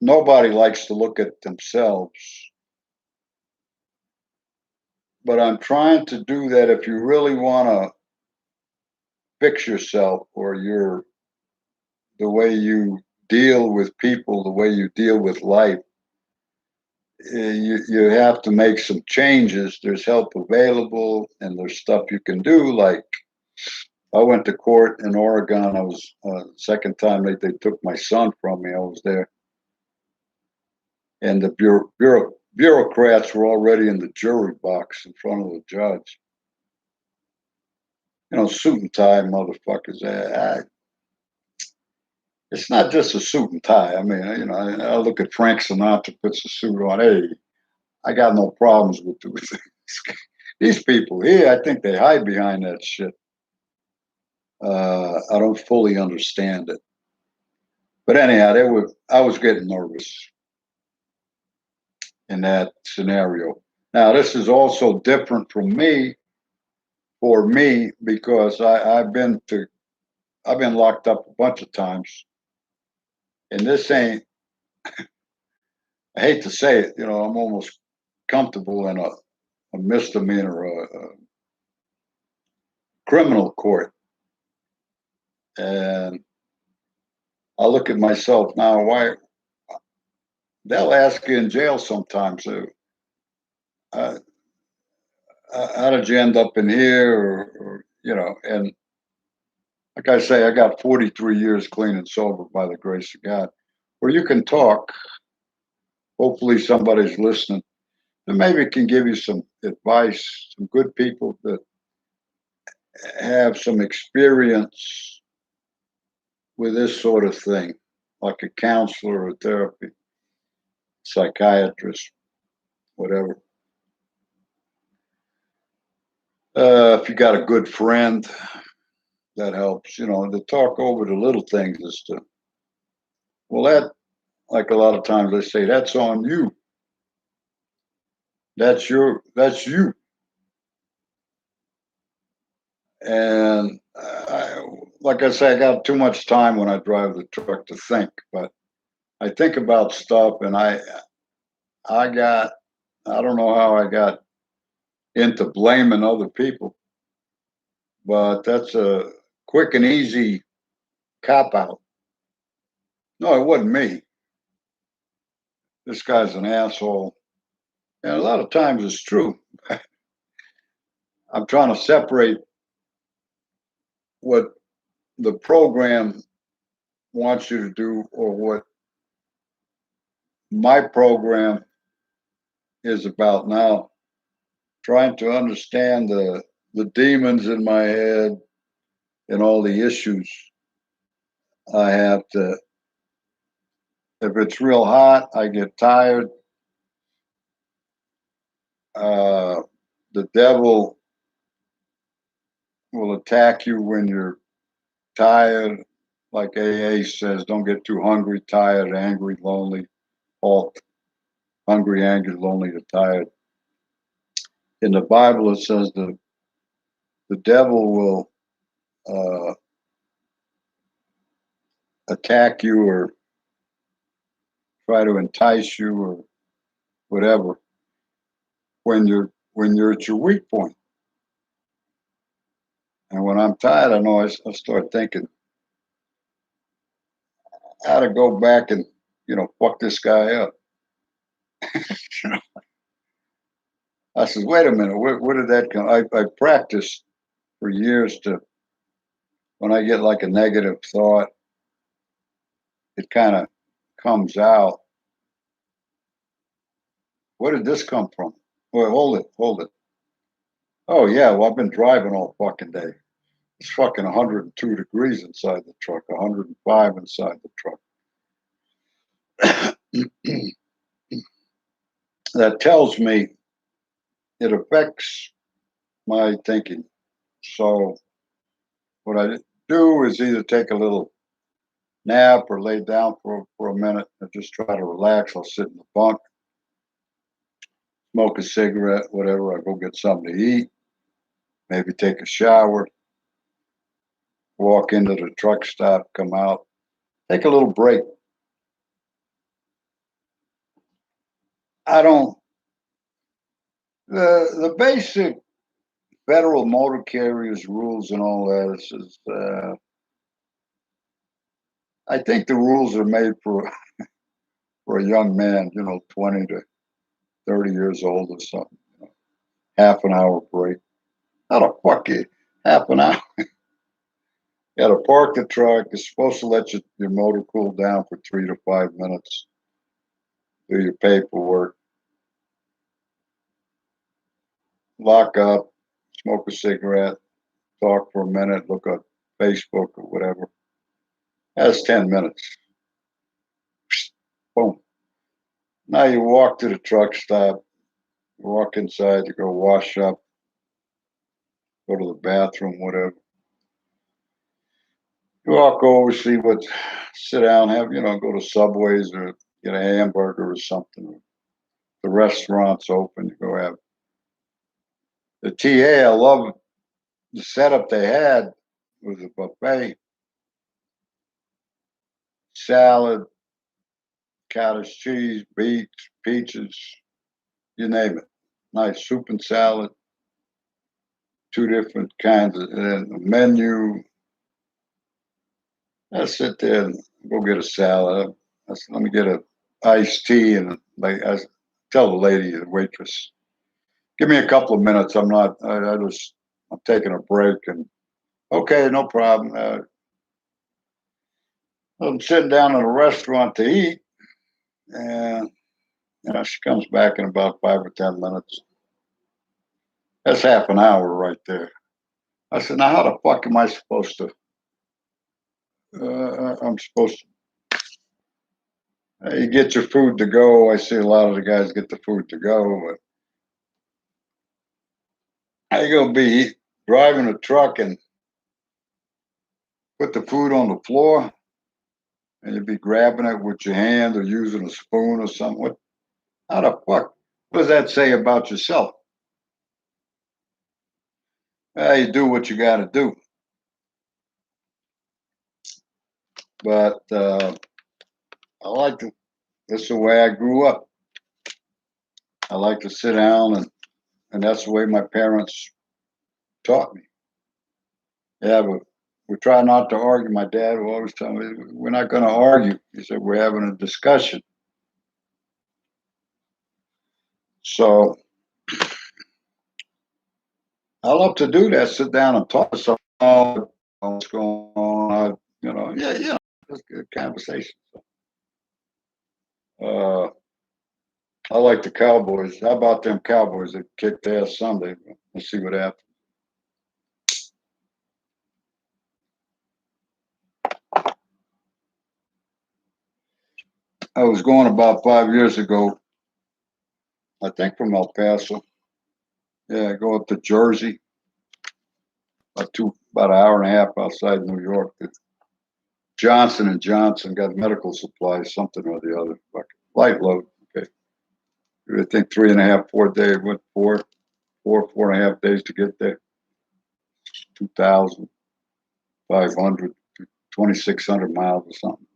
A: nobody likes to look at themselves. But I'm trying to do that if you really want to fix yourself or the way you deal with people, the way you deal with life. You have to make some changes. There's help available, and there's stuff you can do. Like I went to court in Oregon. I was second time they took my son from me. I was there, and the bureaucrats were already in the jury box in front of the judge. You know, suit and tie motherfuckers. It's not just a suit and tie. I mean, you know, I look at Frank Sinatra puts a suit on. Hey, I got no problems with these people here. I think they hide behind that shit. I don't fully understand it. But anyhow, I was getting nervous in that scenario. Now, this is also different for me because I've been locked up a bunch of times, and this ain't. I hate to say it, you know, I'm almost comfortable in a misdemeanor, a criminal court, and I look at myself now. Why they'll ask you in jail sometimes? Uh, how did you end up in here? Or, you know, and like I say, I got 43 years clean and sober by the grace of God. Where you can talk. Hopefully, somebody's listening. And maybe it can give you some advice. Some good people that have some experience with this sort of thing, like a counselor or therapy, psychiatrist, whatever. If you got a good friend, that helps. You know, to talk over the little things is to, well, that, like a lot of times they say, that's on you. That's you. And like I say, I got too much time when I drive the truck to think, but I think about stuff, and I got, I don't know how I got into blaming other people, but that's a quick and easy cop out. No, it wasn't me. This guy's an asshole. And a lot of times it's true. I'm trying to separate what the program wants you to do or what my program is about now. Trying to understand the demons in my head and all the issues I have to. If it's real hot, I get tired. Uh, the devil will attack you when you're tired. Like AA says, don't get too hungry, tired, angry, lonely, halt, hungry, angry, lonely, or tired. In the Bible, it says the devil will uh, attack you or try to entice you or whatever when you're at your weak point. And when I'm tired, I know I start thinking how to go back and fuck this guy up. I said, wait a minute, where did that come? I practiced for years to when I get like a negative thought, it kind of comes out. Where did this come from? Well, hold it. Oh yeah, well I've been driving all fucking day. It's fucking 102 degrees inside the truck, 105 inside the truck. That tells me it affects my thinking. So what I do is either take a little nap or lay down for a minute and just try to relax. I'll sit in the bunk, smoke a cigarette, whatever. I go get something to eat, maybe take a shower, walk into the truck stop, come out, take a little break. I don't, the basic federal motor carriers rules and all that I think the rules are made for a young man, 20 to 30 years old or something. Half an hour break. How the fuck you half an hour? You got to park the truck. It's supposed to let your motor cool down for 3 to 5 minutes. Do your paperwork. Lock up. Smoke a cigarette. Talk for a minute. Look at Facebook or whatever. That's 10 minutes. Boom. Now you walk to the truck stop. You walk inside. You go wash up. Go to the bathroom, whatever. You walk over, sit down, go to Subways or get a hamburger or something. The restaurant's open. You go have the TA. I love the setup they had was a buffet, salad, cottage cheese, beets, peaches, you name it. Nice soup and salad, two different kinds of and a menu. I sit there and go get a salad. Let me get a iced tea and I tell the lady, the waitress, give me a couple of minutes. I'm taking a break and okay, no problem. I'm sitting down in a restaurant to eat, and she comes back in about 5 or 10 minutes. That's half an hour right there. I said, now how the fuck am I supposed to? I'm supposed to. You get your food to go. I see a lot of the guys get the food to go, but how you gonna be driving a truck and put the food on the floor, and you be grabbing it with your hand or using a spoon or something? How the fuck? What does that say about yourself? You do what you got to do. But I like to. That's the way I grew up. I like to sit down, and that's the way my parents taught me. Yeah, but we try not to argue. My dad would always tell me, "We're not going to argue." He said, "We're having a discussion." So I love to do that. Sit down and talk to someone. What's going on? Yeah, just a conversation. Uh, I like the Cowboys. How about them Cowboys that kicked ass Sunday? Let's see what happens. I was going about 5 years ago, I think from El Paso. Yeah, go up to Jersey, about an hour and a half outside New York. Johnson and Johnson got medical supplies, something or the other. Light load. Okay. I think 3.5, 4 days, went 4.5 days to get there. 2,500, 2,600 miles or something.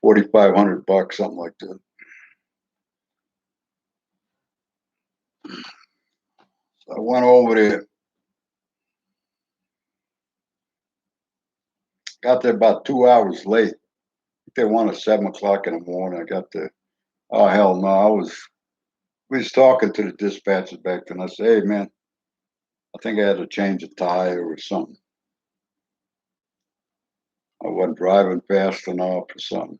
A: 4,500 bucks, something like that. So I went over there. Got there about 2 hours late. They won at 7 o'clock in the morning. I got there. Oh hell no! We was talking to the dispatcher back then. I said, "Hey man, I think I had to change a tire or something. I wasn't driving fast enough or something."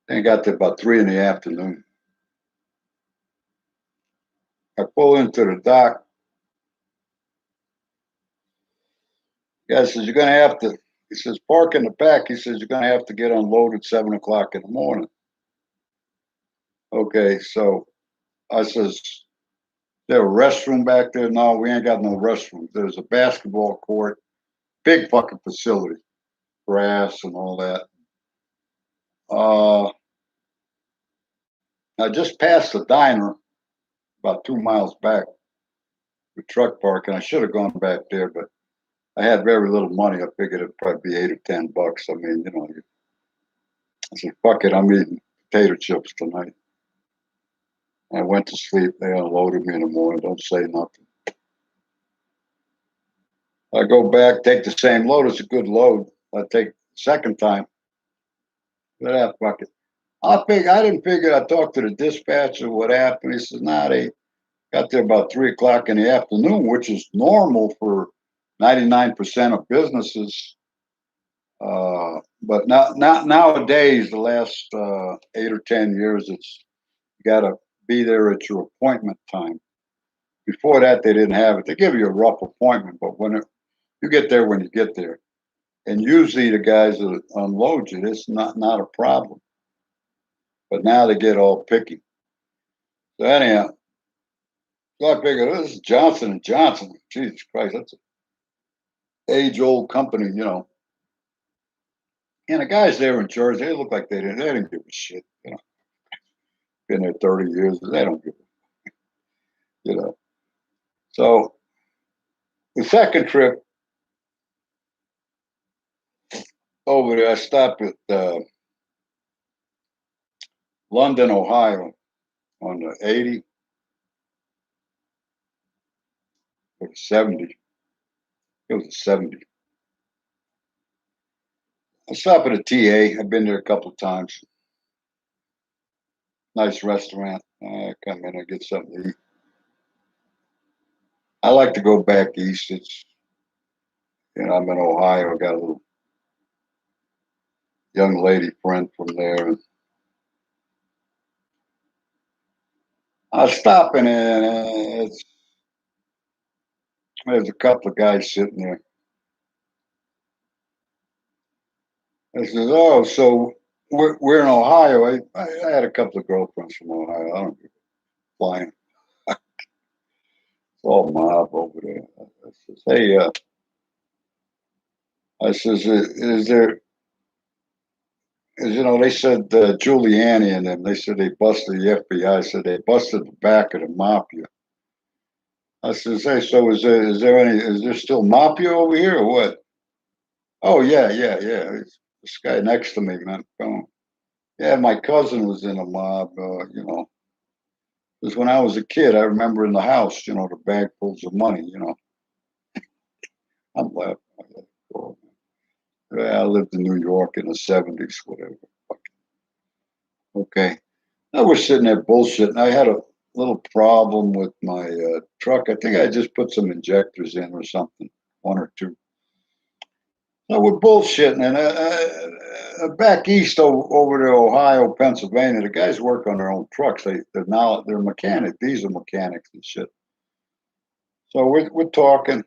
A: Then I got there about 3 in the afternoon. I pull into the dock. The guy says, "You're gonna have to." He says, "Park in the back." He says, "You're gonna have to get unloaded 7 o'clock in the morning." Okay, so I says, "There a restroom back there?" "No, we ain't got no restroom. There's a basketball court, big fucking facility. grass and all that. Uh, I just passed the diner about 2 miles back, the truck park, and I should have gone back there, but I had very little money. I figured it'd probably be $8 or $10. I mean, I said, fuck it, I'm eating potato chips tonight. I went to sleep. They unloaded me in the morning. Don't say nothing. I go back, take the same load. It's a good load. I take the second time. But fuck it. I didn't figure. I talked to the dispatcher. What happened? He says, "Nah, they got there about 3 o'clock in the afternoon, which is normal for 99% of businesses. But not nowadays. The last 8 or 10 years, it's you got to be there at your appointment time. Before that, they didn't have it. They give you a rough appointment, but you get there when you get there. And usually the guys that unload you, it's not a problem. But now they get all picky. So anyhow, so I figured this is Johnson and Johnson. Jesus Christ, that's an age-old company. And the guys there in charge, they look like they didn't give a shit. Been there 30 years, they don't give you know. So the second trip over there, I stopped at London, Ohio on the 80 or the 70. It was a 70. I stopped at a TA. I've been there a couple of times. Nice restaurant. I come in and get something to eat. I like to go back east. I'm in Ohio. I got a little young lady friend from there. And I was stopping and there's a couple of guys sitting there. I says, "Oh, so we're in Ohio." I had a couple of girlfriends from Ohio. I don't give a flying. It's all mob over there. I says, "Hey, I says, is there?" They said Giuliani and them. They said they busted the FBI. Said they busted the back of the mafia. I says, "Hey, so is there still mafia over here or what?" "Oh yeah, yeah, yeah. It's this guy next to me, man. Yeah, my cousin was in a mob. Because when I was a kid, I remember in the house, the bagfuls of money. I'm laughing. Oh, yeah, I lived in New York in the '70s, whatever. Okay. I was sitting there bullshitting. I had a little problem with my truck. I think I just put some injectors in or something, one or two. So we're bullshitting, and back east over to Ohio, Pennsylvania, the guys work on their own trucks. They're mechanic, diesel mechanics and shit. So we're talking.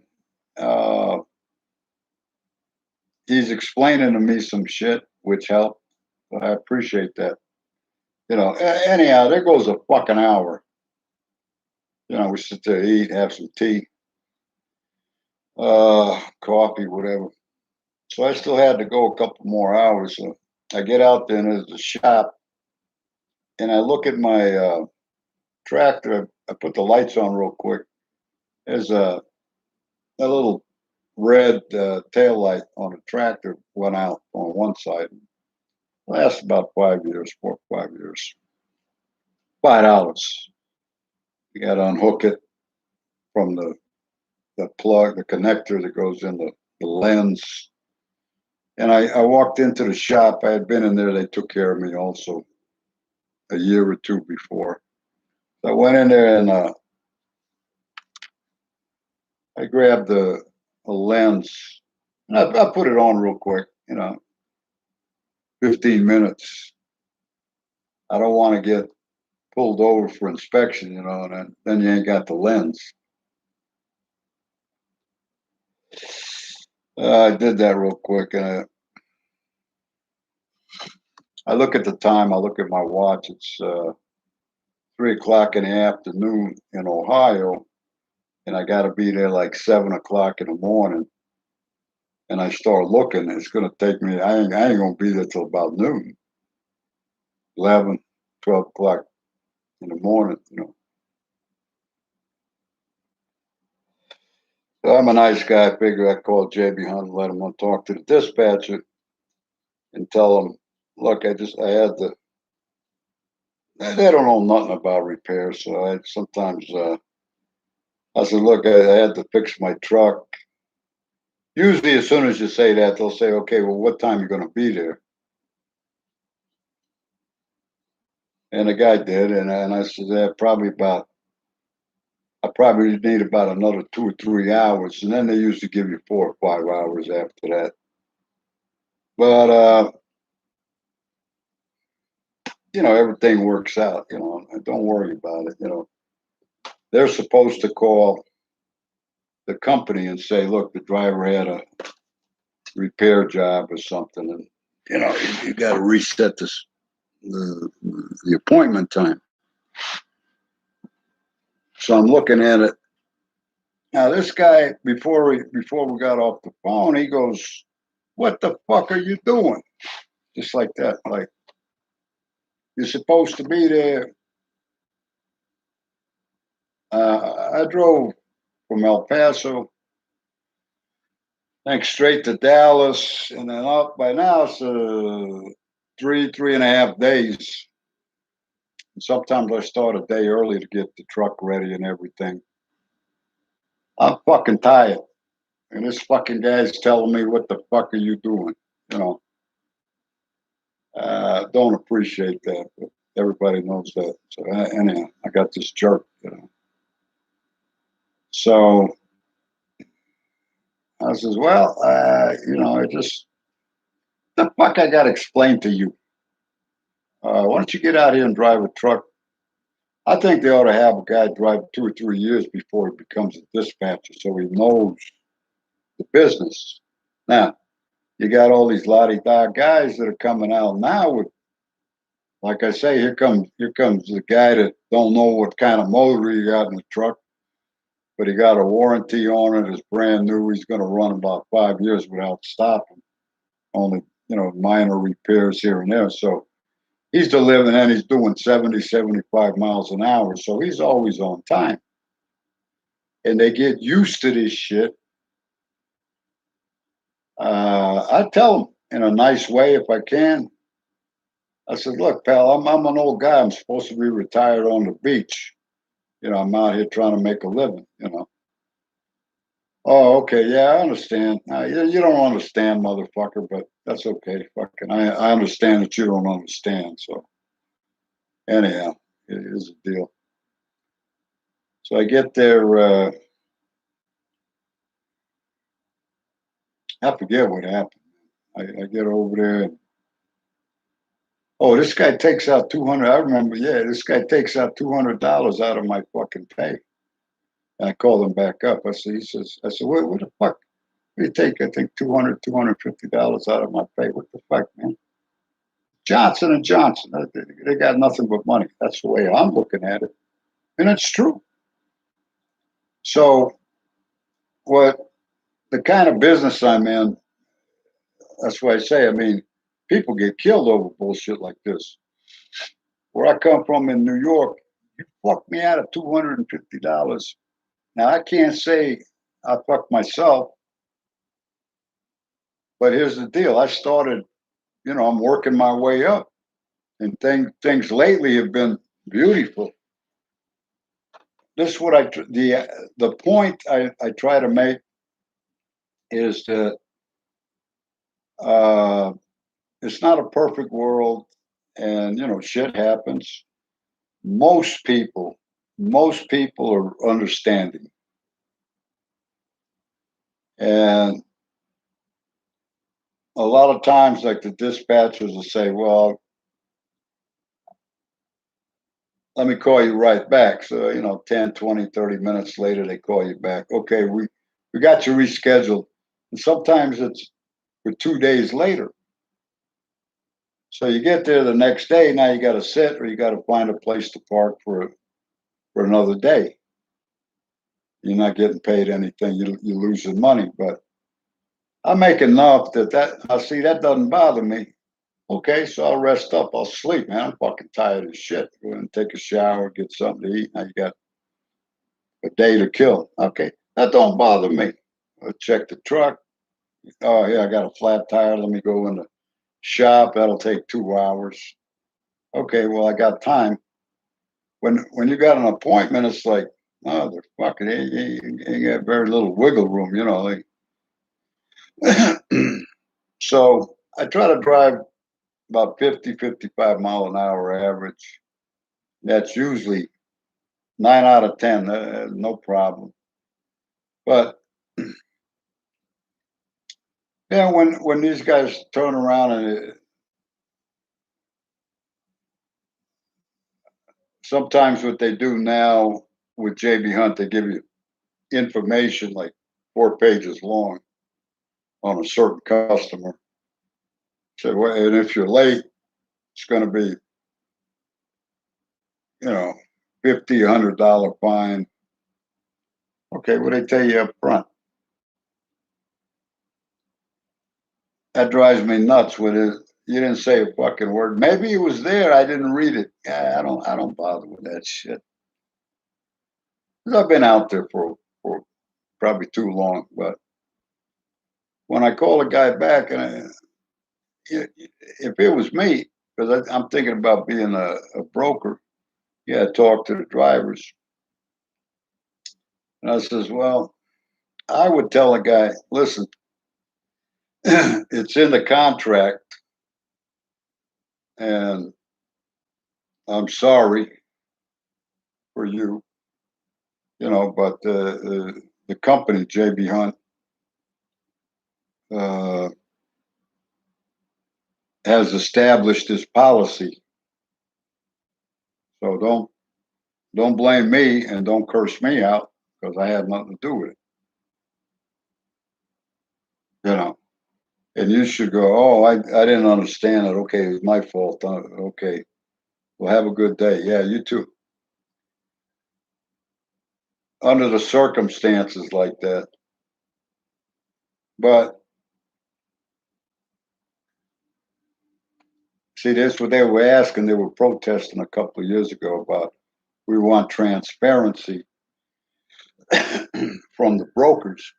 A: Uh, he's explaining to me some shit, which helped. I appreciate that. Anyhow, there goes a fucking hour. We sit there, eat, have some tea, coffee, whatever. So I still had to go a couple more hours. So I get out there and there's a shop, and I look at my tractor. I put the lights on real quick. There's a little red tail light on a tractor went out on one side. Lasts about 5 years, 4 or 5 years. $5. You got to unhook it from the plug, the connector that goes in the lens. And I walked into the shop. I had been in there. They took care of me also a year or two before. So I went in there and I grabbed a lens. And I put it on real quick, 15 minutes. I don't want to get pulled over for inspection, and then you ain't got the lens. I did that real quick, and I look at the time. I look at my watch. It's 3 o'clock in the afternoon in Ohio, and I got to be there like 7 o'clock in the morning. And I start looking, it's going to take me, I ain't going to be there till about noon, 11, 12 o'clock in the morning, you know. So I'm a nice guy. I figure I call JB Hunt and let him talk to the dispatcher and tell him, look, I had the, they don't know nothing about repairs. So I sometimes, I said, look, I had to fix my truck. Usually, as soon as you say that, they'll say, okay, well, what time are you going to be there? And the guy did. And I said, I probably need about another 2 or 3 hours. And then they usually give you 4 or 5 hours after that. But, you know, everything works out, you know, don't worry about it. You know, they're supposed to call the company and say, look, the driver had a repair job or something. And, you know, you got to reset the appointment time. So I'm looking at it. Now, this guy, before we got off the phone, he goes, what the fuck are you doing? Just like that. Like, you're supposed to be there. I drove from El Paso, think straight to Dallas, and then up by now it's 3.5 days. And sometimes I start a day early to get the truck ready and everything. I'm fucking tired. And this fucking guy's telling me, what the fuck are you doing? You know, don't appreciate that, but everybody knows that. So anyhow, I got this jerk, you know. So I says, well, you know, the fuck I got to explain to you. Why don't you get out here and drive a truck? I think they ought to have a guy drive 2 or 3 years before he becomes a dispatcher so he knows the business. Now, you got all these lottie-da guys that are coming out now with, like I say, here comes the guy that don't know what kind of motor he got in the truck, but he got a warranty on it. It's brand new. He's going to run about 5 years without stopping. Only, you know, minor repairs here and there. So he's delivering and he's doing 70, 75 miles an hour. So he's always on time. And they get used to this shit. I tell them in a nice way if I can. I said, look, pal, I'm an old guy. I'm supposed to be retired on the beach. You know, I'm out here trying to make a living, you know. Oh, okay. Yeah, I understand. You don't understand, motherfucker, but that's okay. Fucking, I understand that you don't understand. So, anyhow, it is a deal. So I get there. I forget what happened. I get over there. And, oh, this guy takes out 200. I remember. Yeah, this guy takes out $200 out of my fucking pay. And I called him back up. He says, I said, what the fuck? You take, I think, $250 out of my pay. What the fuck, man? Johnson and Johnson. They got nothing but money. That's the way I'm looking at it, and it's true. So, what the kind of business I'm in? That's why I say. I mean, people get killed over bullshit like this. Where I come from in New York, you fucked me out of $250. Now I can't say I fucked myself, but here's the deal. I started, you know, I'm working my way up, and things lately have been beautiful. This is what the point I try to make is that it's not a perfect world, and you know shit happens. Most people, most people are understanding, and a lot of times, like the dispatchers will say, "Well, let me call you right back." So, you know, 10, 20, 30 minutes later, they call you back. Okay, we got you rescheduled. And sometimes it's for 2 days later. So you get there the next day, now you got to sit or you got to find a place to park for another day. You're not getting paid anything. You're losing money. But I make enough that I see that doesn't bother me. Okay, so I'll rest up. I'll sleep, man. I'm fucking tired as shit. Go and take a shower, get something to eat. Now you got a day to kill. Okay, that don't bother me. I'll check the truck. Oh yeah, I got a flat tire. Let me go in the shop. That'll take 2 hours. Okay, well I got time. When you got an appointment, it's like, oh, they're fucking. You got very little wiggle room, you know. So I try to drive about 50, 55 mile an hour average. That's usually 9 out of 10, no problem. But yeah, when these guys turn around and sometimes what they do now with JB Hunt, they give you information like 4 pages long on a certain customer. So, and if you're late, it's going to be, you know, $50, $100 fine. Okay, what they tell you up front? That drives me nuts. When you didn't say a fucking word. Maybe it was there. I didn't read it. Yeah, I don't bother with that shit. 'Cause I've been out there for probably too long. But when I call a guy back, and if it was me, because I'm thinking about being a broker, yeah, I talk to the drivers, and I says, well, I would tell a guy, listen, it's in the contract, and I'm sorry for you, but the company JB Hunt uh, has established this policy, so don't blame me and don't curse me out because I had nothing to do with it, you know. And you should go, oh, I didn't understand it. Okay, it was my fault. Okay, well, have a good day. Yeah, you too. Under the circumstances like that, but see, that's what they were asking. They were protesting a couple of years ago about we want transparency from the brokers.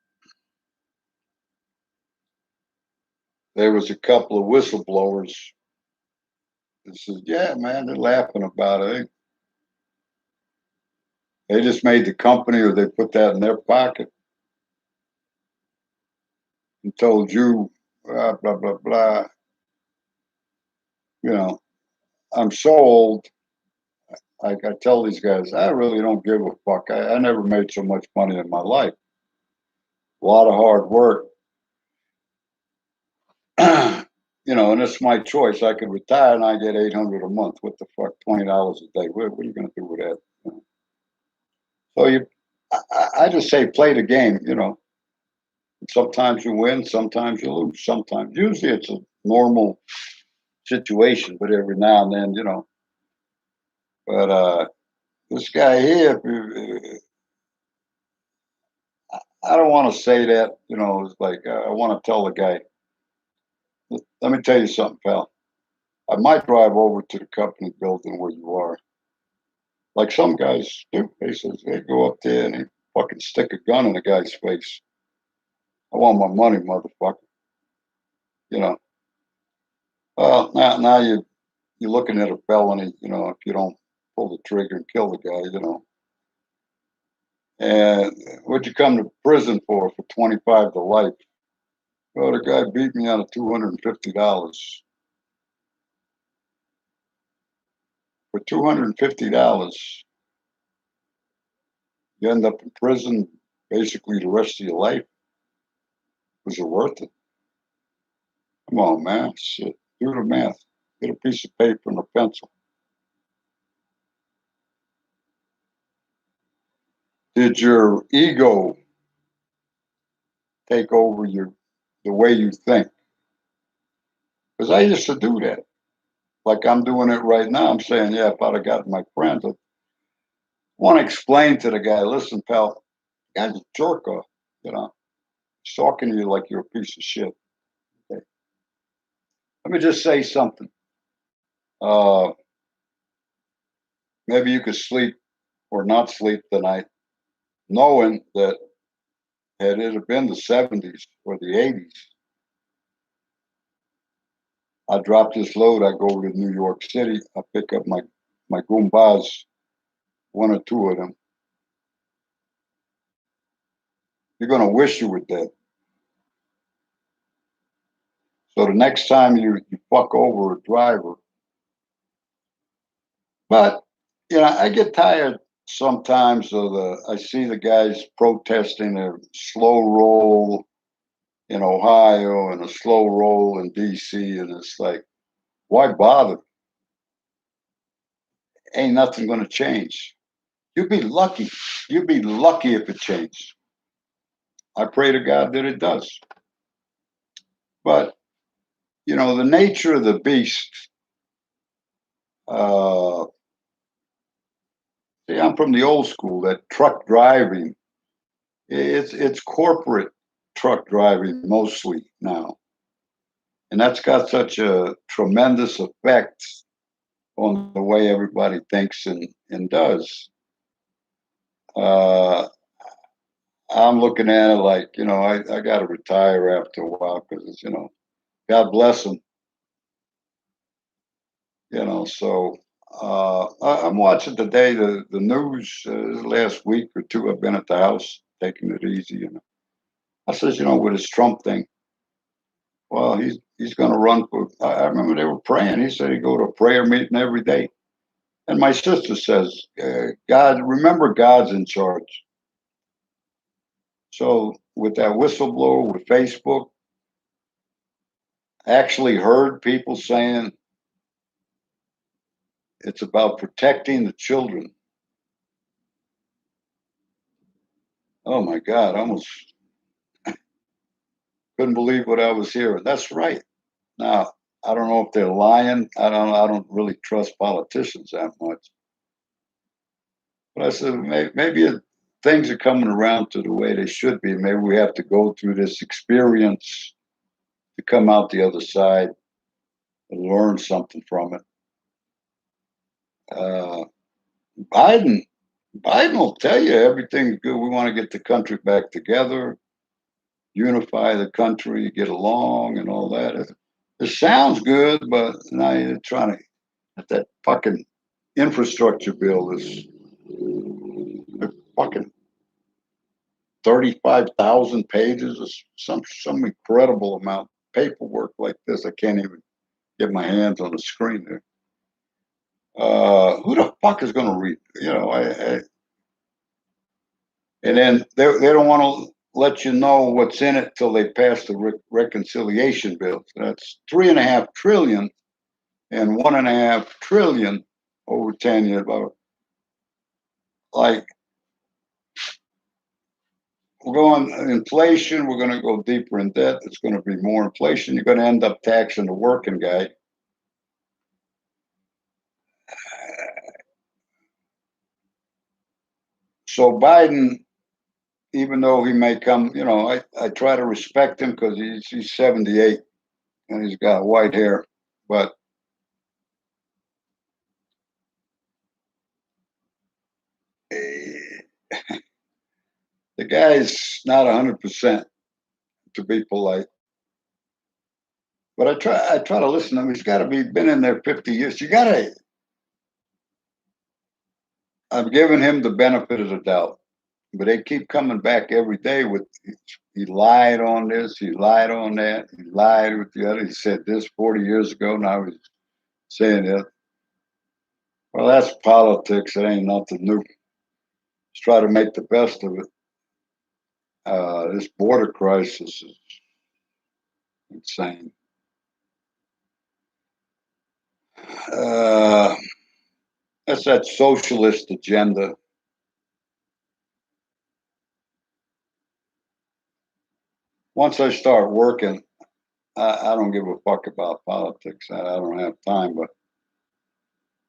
A: There was a couple of whistleblowers that said, "Yeah, man, they're laughing about it. They just made the company, or they put that in their pocket and told you, blah blah blah blah." You know, I'm so old. I tell these guys, I really don't give a fuck. I never made so much money in my life. A lot of hard work. And it's my choice. I could retire and I get 800 a month. What the fuck, $20 a day? What are you going to do with that? So I just say play the game. Sometimes you win, sometimes you lose. Sometimes, usually it's a normal situation, but every now and then. But this guy here, I don't want to say that. It's like I want to tell the guy. Let me tell you something, pal. I might drive over to the company building where you are. Like some guys do. They go up there and they fucking stick a gun in a guy's face. I want my money, motherfucker. You know. Well, now you're looking at a felony. If you don't pull the trigger and kill the guy. And what'd you come to prison for 25 to life? Well, the guy beat me out of $250. For $250, you end up in prison basically the rest of your life. Was it worth it? Come on, man. Shit. Do the math. Get a piece of paper and a pencil. Did your ego take over the way you think? Because I used to do that. Like I'm doing it right now. I'm saying, yeah, if I'd have gotten my friends, I want to explain to the guy, listen, pal, the guy's a jerk off, you know. He's talking to you like you're a piece of shit. Okay. Let me just say something. Uh, Maybe you could sleep or not sleep tonight, knowing that had it have been the 70s or the 80s, I drop this load, I go to New York City, I pick up my Goombas, one or two of them. You're going to wish you were dead. So the next time you fuck over a driver, but I get tired sometimes of I see the guys protesting a slow roll in Ohio and a slow roll in DC, and it's like, why bother? Ain't nothing going to change. You'd be lucky. You'd be lucky if it changed. I pray to God that it does. But the nature of the beast. See, I'm from the old school. That truck driving, it's corporate truck driving mostly now, and that's got such a tremendous effect on the way everybody thinks and does. Uh, I'm looking at it like, I got to retire after a while because, God bless them, So I'm watching today the news. Last week or two, I've been at the house taking it easy. I says, with his Trump thing, well, he's going to run for. I remember they were praying. He said he'd go to a prayer meeting every day. And my sister says, God, remember God's in charge. So with that whistleblower with Facebook, I actually heard people saying it's about protecting the children. Oh my God, I almost couldn't believe what I was hearing. That's right. Now, I don't know if they're lying. I don't really trust politicians that much. But I said, maybe things are coming around to the way they should be. Maybe we have to go through this experience to come out the other side and learn something from it. Uh, Biden, Biden will tell you everything's good. We want to get the country back together, unify the country, get along, and all that. It sounds good, but now you're trying to. That fucking infrastructure bill is fucking 35,000 pages or some incredible amount of paperwork like this. I can't even get my hands on the screen there. Who the fuck is going to read? And then they don't want to let you know what's in it till they pass the reconciliation bill. So that's $3.5 trillion and $1.5 trillion over 10 years. Like, we're going inflation. We're going to go deeper in debt. It's going to be more inflation. You're going to end up taxing the working guy. So Biden, even though he may come, I try to respect him because he's 78 and he's got white hair, but the guy's not 100% to be polite. But I try to listen to him. He's got to be been in there 50 years. I'm giving him the benefit of the doubt, but they keep coming back every day with he lied on this, he lied on that, he lied with the other. He said this 40 years ago. Now he's saying that. Well, that's politics. It ain't nothing new. Let's try to make the best of it. This border crisis is insane. Uh, that's that socialist agenda. Once I start working, I don't give a fuck about politics. I don't have time, but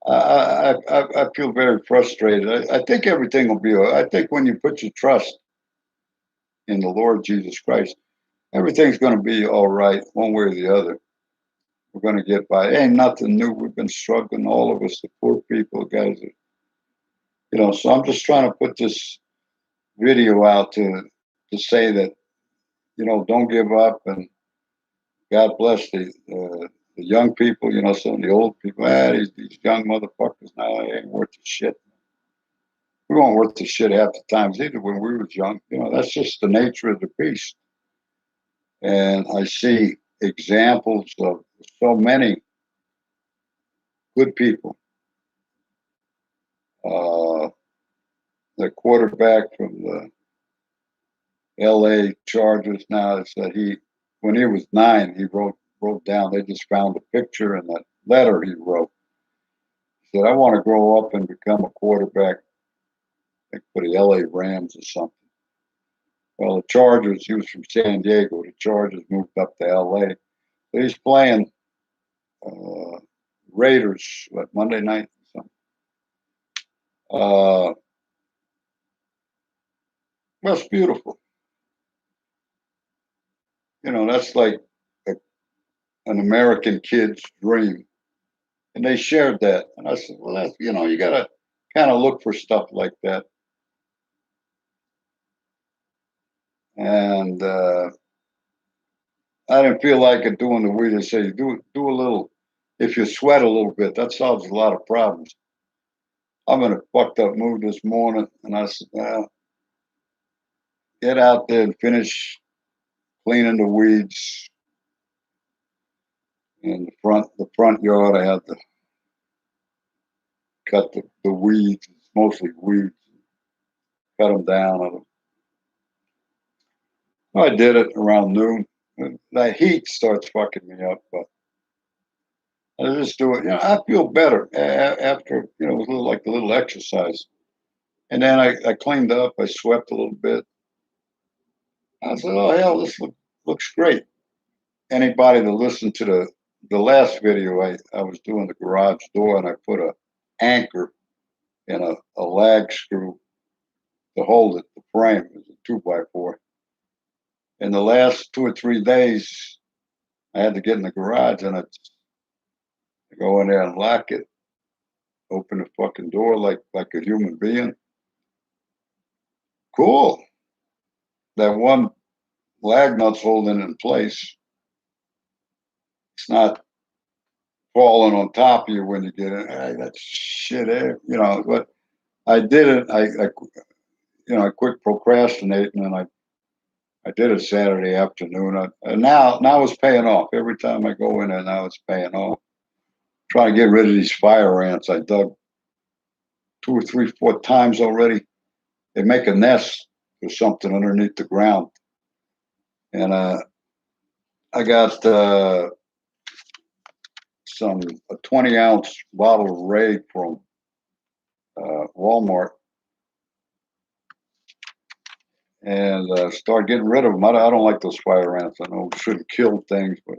A: I feel very frustrated. I think everything will be. I think when you put your trust in the Lord Jesus Christ, Everything's going to be all right, one way or the other. We're going to get by. Ain't nothing new. We've been struggling, all of us, the poor people, guys. So I'm just trying to put this video out to say that don't give up, and God bless the young people. Some of the old people. These young motherfuckers now, they ain't worth the shit. We weren't worth the shit half the times either when we was young. That's just the nature of the beast. And I see examples of so many good people. Uh, the quarterback from the L.A. Chargers now said when he was 9, he wrote down. They just found a picture in that letter he wrote. He said, "I want to grow up and become a quarterback, like for the L.A. Rams or something." Well, the Chargers. He was from San Diego. The Chargers moved up to L.A. So he's playing Raiders Monday night or something. That's beautiful. That's like a, an American kid's dream. And they shared that. And I said, well, that's, you got to kind of look for stuff like that. And I didn't feel like it doing the way they say, do a little, if you sweat a little bit, that solves a lot of problems. I'm in a fucked up mood this morning. And I said, well, get out there and finish cleaning the weeds in the front yard. I had to cut the weeds. It's mostly weeds. Cut them down. I did it around noon. The heat starts fucking me up, but I just do it. I feel better after, it was a little like a little exercise. And then I cleaned up. I swept a little bit. I said, oh, hell, this looks great. Anybody that listened to the last video, I was doing the garage door, and I put a anchor and a lag screw to hold it, the frame is a 2x4. In the last 2 or 3 days, I had to get in the garage, and I go in there and lock it, open the fucking door like a human being. Cool. That one lag nut's holding it in place. It's not falling on top of you when you get in. Hey, that's shit. But I did it. I quit procrastinating, and I did it Saturday afternoon. And now it's paying off. Every time I go in there, now it's paying off. Trying to get rid of these fire ants. I dug 2 or 3, 4 times already. They make a nest or something underneath the ground. And I got a 20-ounce bottle of Raid from Walmart, and start getting rid of them. I don't like those fire ants. I know we shouldn't kill things, but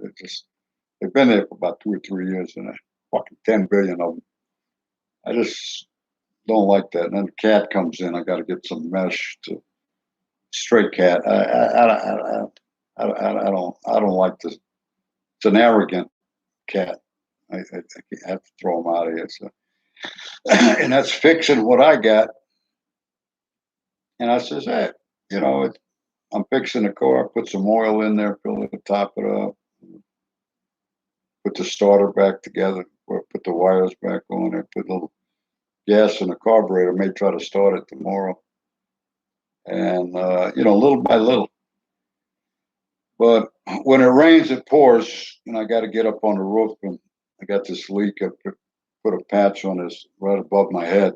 A: they've been there for about 2 or 3 years, and fucking 10 billion of them. I just don't like that. And then the cat comes in. I got to get some mesh to stray cat. I don't like this. It's an arrogant cat. I have to throw him out of here. So. And that's fixing what I got. And I says, hey, I'm fixing the car. Put some oil in there, fill it, top it up, put the starter back together, or put the wires back on there, put a little gas in the carburetor. May try to start it tomorrow. And, little by little. But when it rains, it pours, and I got to get up on the roof, and I got this leak. I put a patch on this right above my head.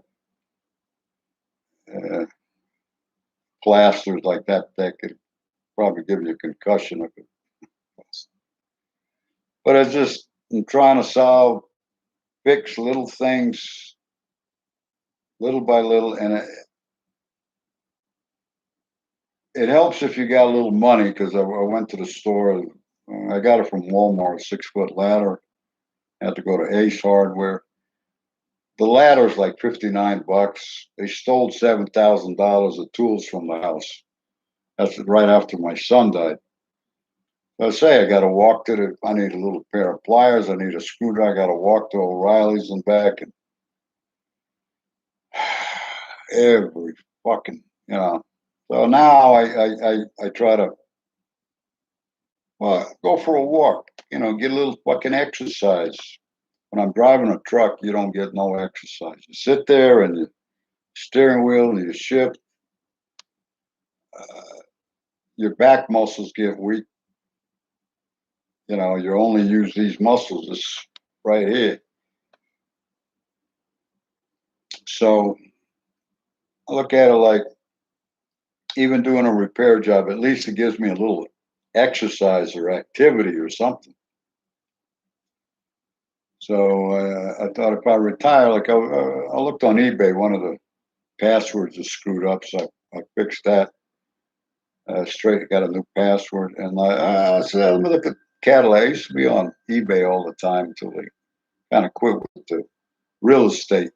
A: Plasters like that could probably give you a concussion if it. But I'm trying to fix little things, little by little, and it helps if you got a little money, because I went to the store. I got it from Walmart, a 6-foot ladder. I had to go to Ace Hardware. The ladder's like $59. They stole $7,000 of tools from the house. That's right after my son died. So I say I got to walk to the. I need a little pair of pliers. I need a screwdriver. I got to walk to O'Reilly's and back, and every fucking, you know. So now I try to, well, go for a walk. You know, get a little fucking exercise. When I'm driving a truck, you don't get no exercise. You sit there and the steering wheel and you shift. Uh, your back muscles get weak. You know, you only use these muscles this right here. So I look at it like even doing a repair job, at least it gives me a little exercise or activity or something. So I thought if I retire, like I looked on eBay, one of the passwords is screwed up, so I fixed that. Straight got a new password, and I said, let me look at Cadillac. I used to be on eBay all the time until they kind of quit with the real estate.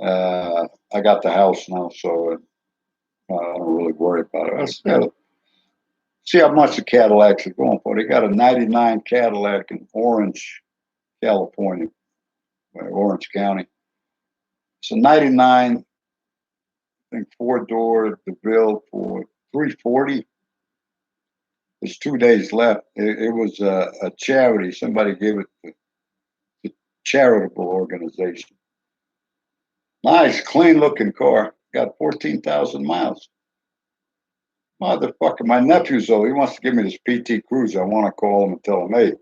A: I got the house now, so I don't really worry about it. I said, see how much the Cadillacs are going for. They got a '99 Cadillac in Orange, California, Orange County. It's a '99, I think, four-door DeVille for 340. There's 2 days left. It was a charity. Somebody gave it to a charitable organization. Nice, clean-looking car. Got 14,000 miles. Motherfucker, my nephew's though. He wants to give me this PT Cruiser. I want to call him and tell him, hey,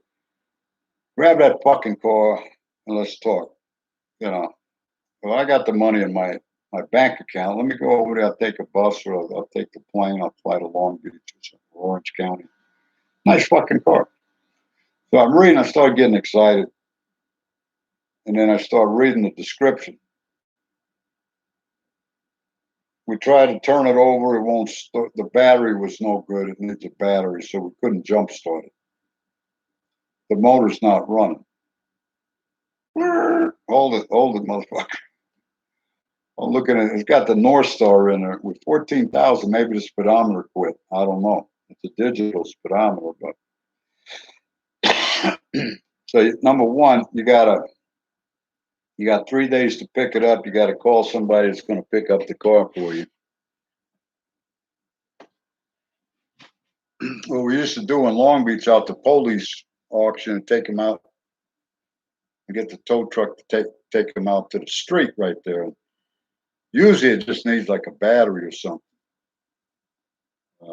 A: grab that fucking car and let's talk. You know, well, I got the money in my bank account. Let me go over there. I'll take a bus or I'll take the plane. I'll fly to Long Beach or Orange County. Nice fucking car. So I'm reading. I started getting excited. And then I started reading the description. We tried to turn it over. It won't start. The battery was no good. It needs a battery, so we couldn't jump start it. The motor's not running. Hold it, motherfucker. I'm looking at it. It's got the North Star in it with 14,000. Maybe the speedometer quit. I don't know. It's a digital speedometer, but so number one, you got 3 days to pick it up. You got to call somebody that's going to pick up the car for you. What we used to do in Long Beach out the police auction and take them out and get the tow truck to take them out to the street right there. Usually it just needs like a battery or something.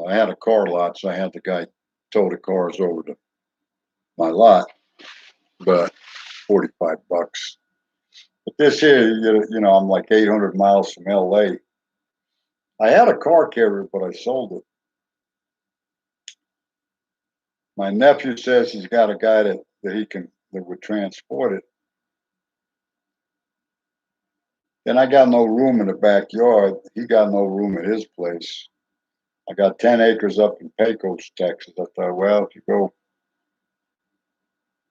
A: I had a car lot, so I had the guy tow the cars over to my lot, but $45. But this here, you know, I'm like 800 miles from LA. I had a car carrier, but I sold it. My nephew says he's got a guy that would transport it. And I got no room in the backyard. He got no room at his place. I got 10 acres up in Pecos, Texas. I thought, well, if you go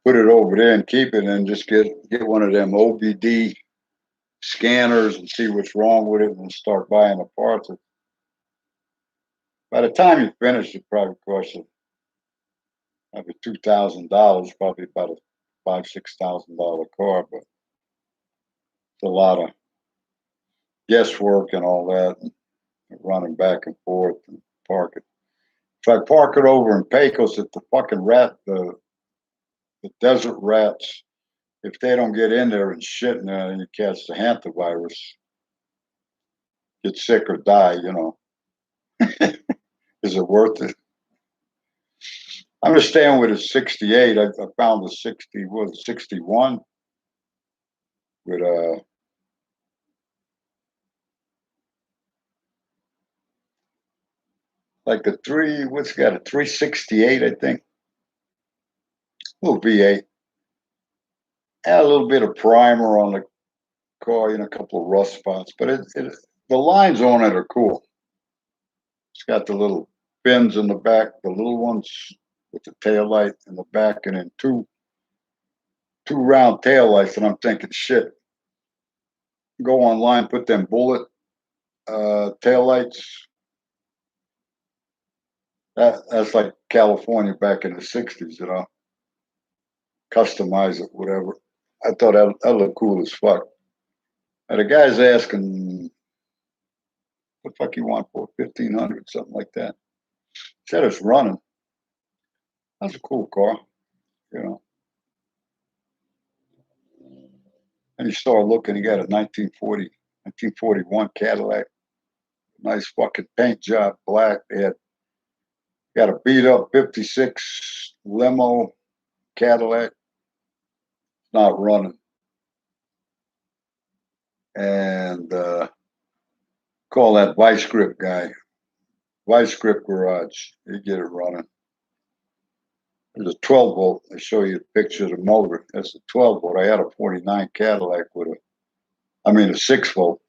A: put it over there and keep it and just get one of them OBD scanners and see what's wrong with it and start buying the parts. By the time you finish, it probably costs you maybe $2,000, probably about a $5,000-6,000 car, but it's a lot of guesswork and all that, and running back and forth and park it. If I park it over in Pecos, if the fucking the desert rats, if they don't get in there and shit in there and you catch the hantavirus, get sick or die, you know. Is it worth it? I'm just staying with a 68. I found a 60, was 61 with like a what's got a 368, I think. Little V8. Add a little bit of primer on the car, you know, a couple of rust spots, but the lines on it are cool. It's got the little fins in the back, the little ones with the tail light in the back, and then two round tail lights. And I'm thinking, shit, go online, put them bullet tail lights. That's like California back in the '60s, you know. Customize it, whatever. I thought that looked cool as fuck. And the guy's asking, "What the fuck you want for 1,500, something like that?" Said it's running. That's a cool car, you know. And he started looking. He got a 1940, 1941 Cadillac. Nice fucking paint job, black. They had got a beat up '56 limo Cadillac. Not running. And call that Vice Grip guy. Vice Grip Garage. You get it running. There's a 12 volt. I show you a picture of the motor. That's a 12 volt. I had a 49 Cadillac with a 6 volt.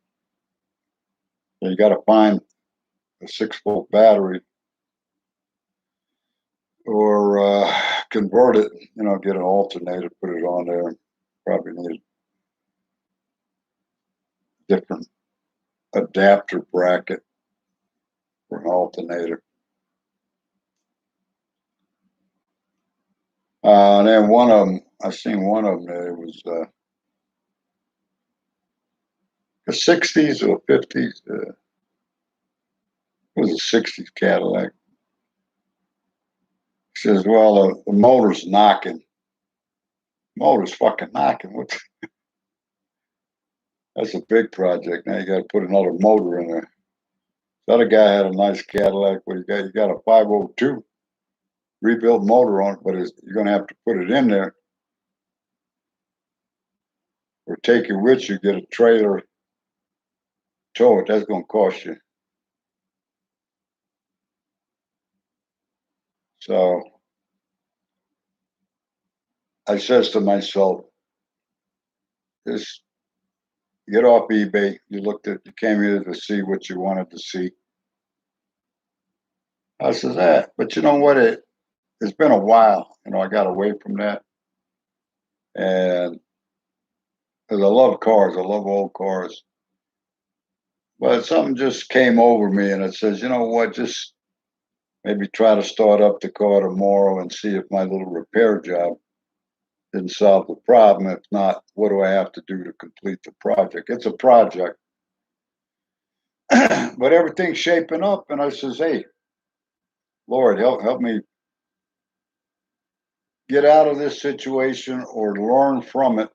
A: So you got to find a 6 volt battery or convert it, get an alternator, put it on there. Probably need a different adapter bracket for an alternator. And then one of them, I seen one of them that it was the '60s or '50s. It was a '60s Cadillac. He says, "Well, the motor's knocking. Motor's fucking knocking. What? That's a big project. Now you got to put another motor in there." The other guy had a nice Cadillac where you got a 502 rebuilt motor on it, but you're going to have to put it in there or take it with you, get a trailer, tow it. That's going to cost you. So I says to myself, just get off eBay. You came here to see what you wanted to see. I says, but you know what? It's been a while. I got away from that. And because I love cars, I love old cars. But something just came over me and it says, you know what? Just maybe try to start up the car tomorrow and see if my little repair job didn't solve the problem. If not, what do I have to do to complete the project? It's a project. But everything's shaping up. And I says, hey, Lord, help me get out of this situation or learn from it.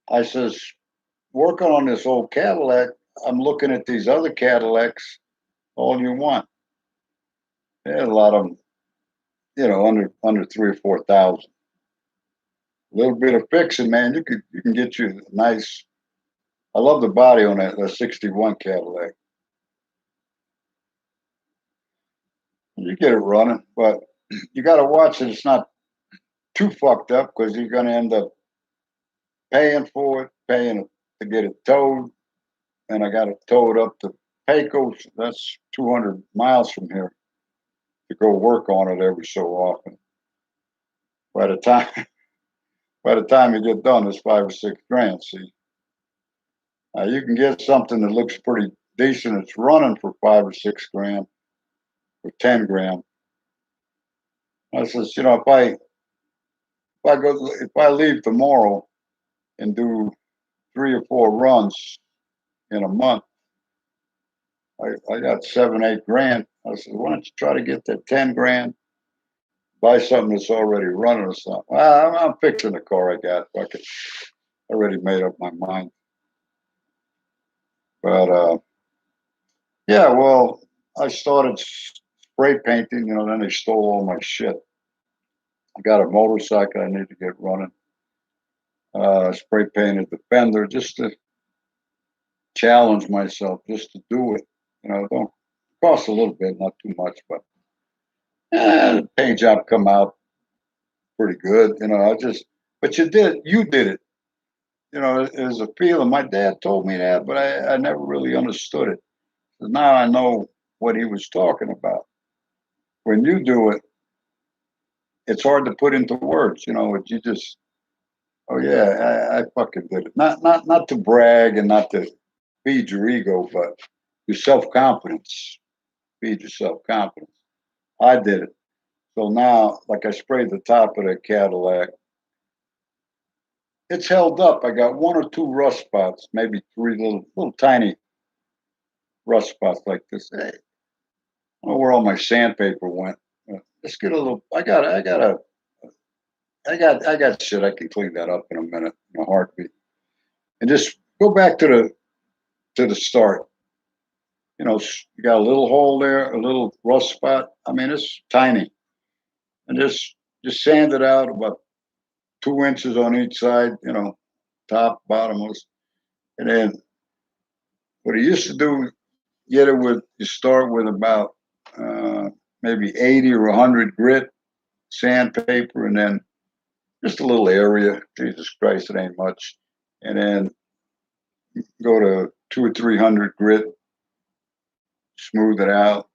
A: I says, working on this old Cadillac, I'm looking at these other Cadillacs, all you want. Yeah, a lot of them, under 3 or 4 thousand. A little bit of fixing, man, you can get you a nice. I love the body on that '61 Cadillac. You get it running, but you got to watch it. It's not too fucked up because you're going to end up paying for it, paying to get it towed, and I got it towed up to Pecos. That's 200 miles from here to go work on it every so often. By the time by the time you get done, it's 5 or 6 grand. See, you can get something that looks pretty decent. It's running for 5 or 6 grand or 10 grand. I says, if I leave tomorrow and do 3 or 4 runs in a month, I got 7, 8 grand. I said, why don't you try to get that 10 grand? Buy something that's already running or something. Well, I'm fixing the car I got. Fuck it. I already made up my mind. But yeah, well, I started spray painting. Then they stole all my shit. I got a motorcycle I need to get running. Spray painted the fender just to challenge myself, just to do it. Don't cost a little bit, not too much, but the paint job come out pretty good. But you did it. It was a feeling. My dad told me that, but I never really understood it. So now I know what he was talking about. When you do it, it's hard to put into words. You just, oh yeah, I fucking did it. Not to brag and not to feed your ego, but your self confidence. feed yourself confidence. I did it. So now, like I sprayed the top of that Cadillac, it's held up. I got one or two rust spots, maybe three little tiny rust spots like this. Hey, I don't know where all my sandpaper went. Let's get a little. I got shit. I can clean that up in a minute, in a heartbeat, and just go back to the start. You know, you got a little hole there, a little rust spot. I mean, it's tiny, and just sand it out about 2 inches on each side. You know, top, bottomless, and then what I used to do, get it with you start with about maybe 80 or 100 grit sandpaper, and then just a little area. Jesus Christ, it ain't much, and then go to 200 or 300 grit, smooth it out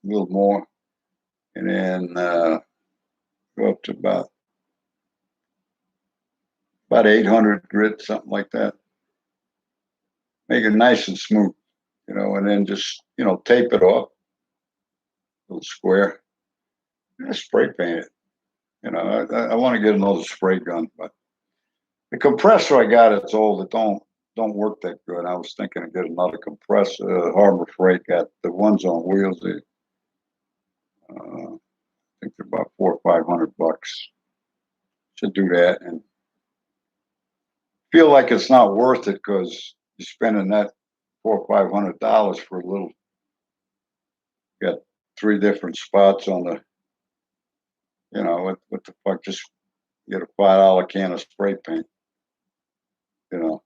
A: a little more, and then go up to about 800 grit, something like that. Make it nice and smooth, you know, and then just tape it off, a little square, and spray paint it. You know, I want to get another spray gun, but the compressor I got, it's old. It don't work that good. I was thinking of getting another compressor. Harbor Freight got the ones on wheels. I think they're about $400 or $500. Should do that and feel like it's not worth it because you're spending that $400 or $500 for a little. Got three different spots on the. What the fuck? Just get a $5 can of spray paint. You know,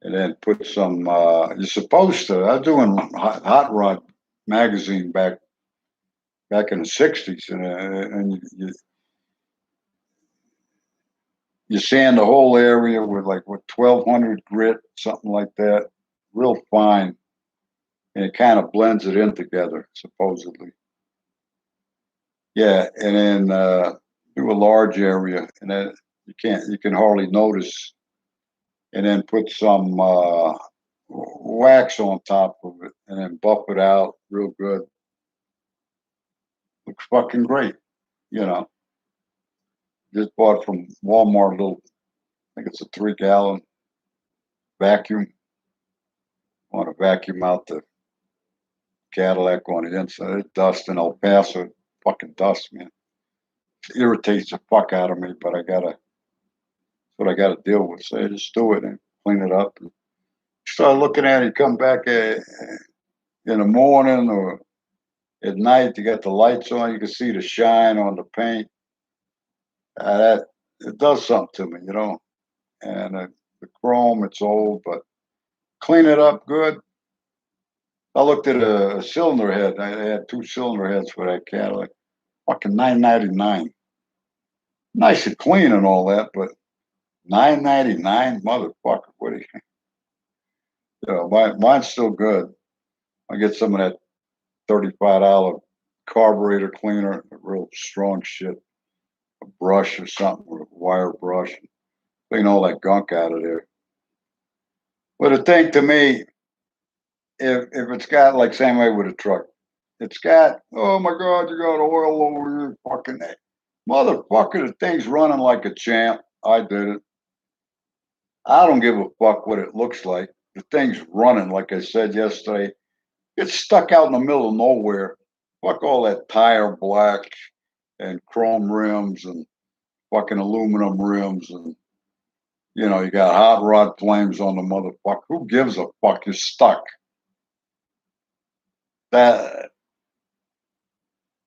A: and then put some. You're supposed to. I was doing Hot Rod magazine back in the '60s, and you sand the whole area with like 1200 grit, something like that, real fine, and it kind of blends it in together, supposedly. Yeah, and then do a large area, and then you can hardly notice, and then put some wax on top of it, and then buff it out real good. Looks fucking great, you know. Just bought from Walmart a little. I think it's a 3 gallon vacuum. Want to vacuum out the Cadillac on the inside. It's dust in El Paso, fucking dust, man. It irritates the fuck out of me, but that's what I gotta deal with. So I just do it and clean it up. And start looking at it, come back in the morning or at night, you got the lights on, you can see the shine on the paint. That it does something to me, you know. And the chrome, it's old, but clean it up good. I looked at a cylinder head. I had two cylinder heads for that Cadillac. Fucking $9.99. Nice and clean and all that, but $9.99, motherfucker. What do you? Mine's still good. I get some of that $35 carburetor cleaner, real strong shit, a brush or something, or a wire brush, clean all that gunk out of there. But the thing to me, if it's got like same way with a truck, it's got, oh my God, you got oil over your fucking neck. Motherfucker, the thing's running like a champ. I did it. I don't give a fuck what it looks like. The thing's running, like I said yesterday. It's stuck out in the middle of nowhere. Fuck all that tire black and chrome rims and fucking aluminum rims, and you got hot rod flames on the motherfucker. Who gives a fuck? You're stuck. That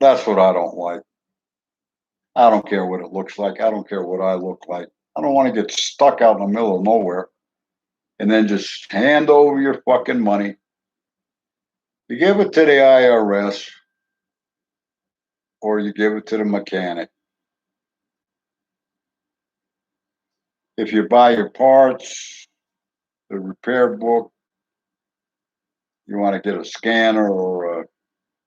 A: that's what I don't like. I don't care what it looks like. I don't care what I look like. I don't want to get stuck out in the middle of nowhere and then just hand over your fucking money. You give it to the IRS or you give it to the mechanic. If you buy your parts, the repair book, you want to get a scanner or a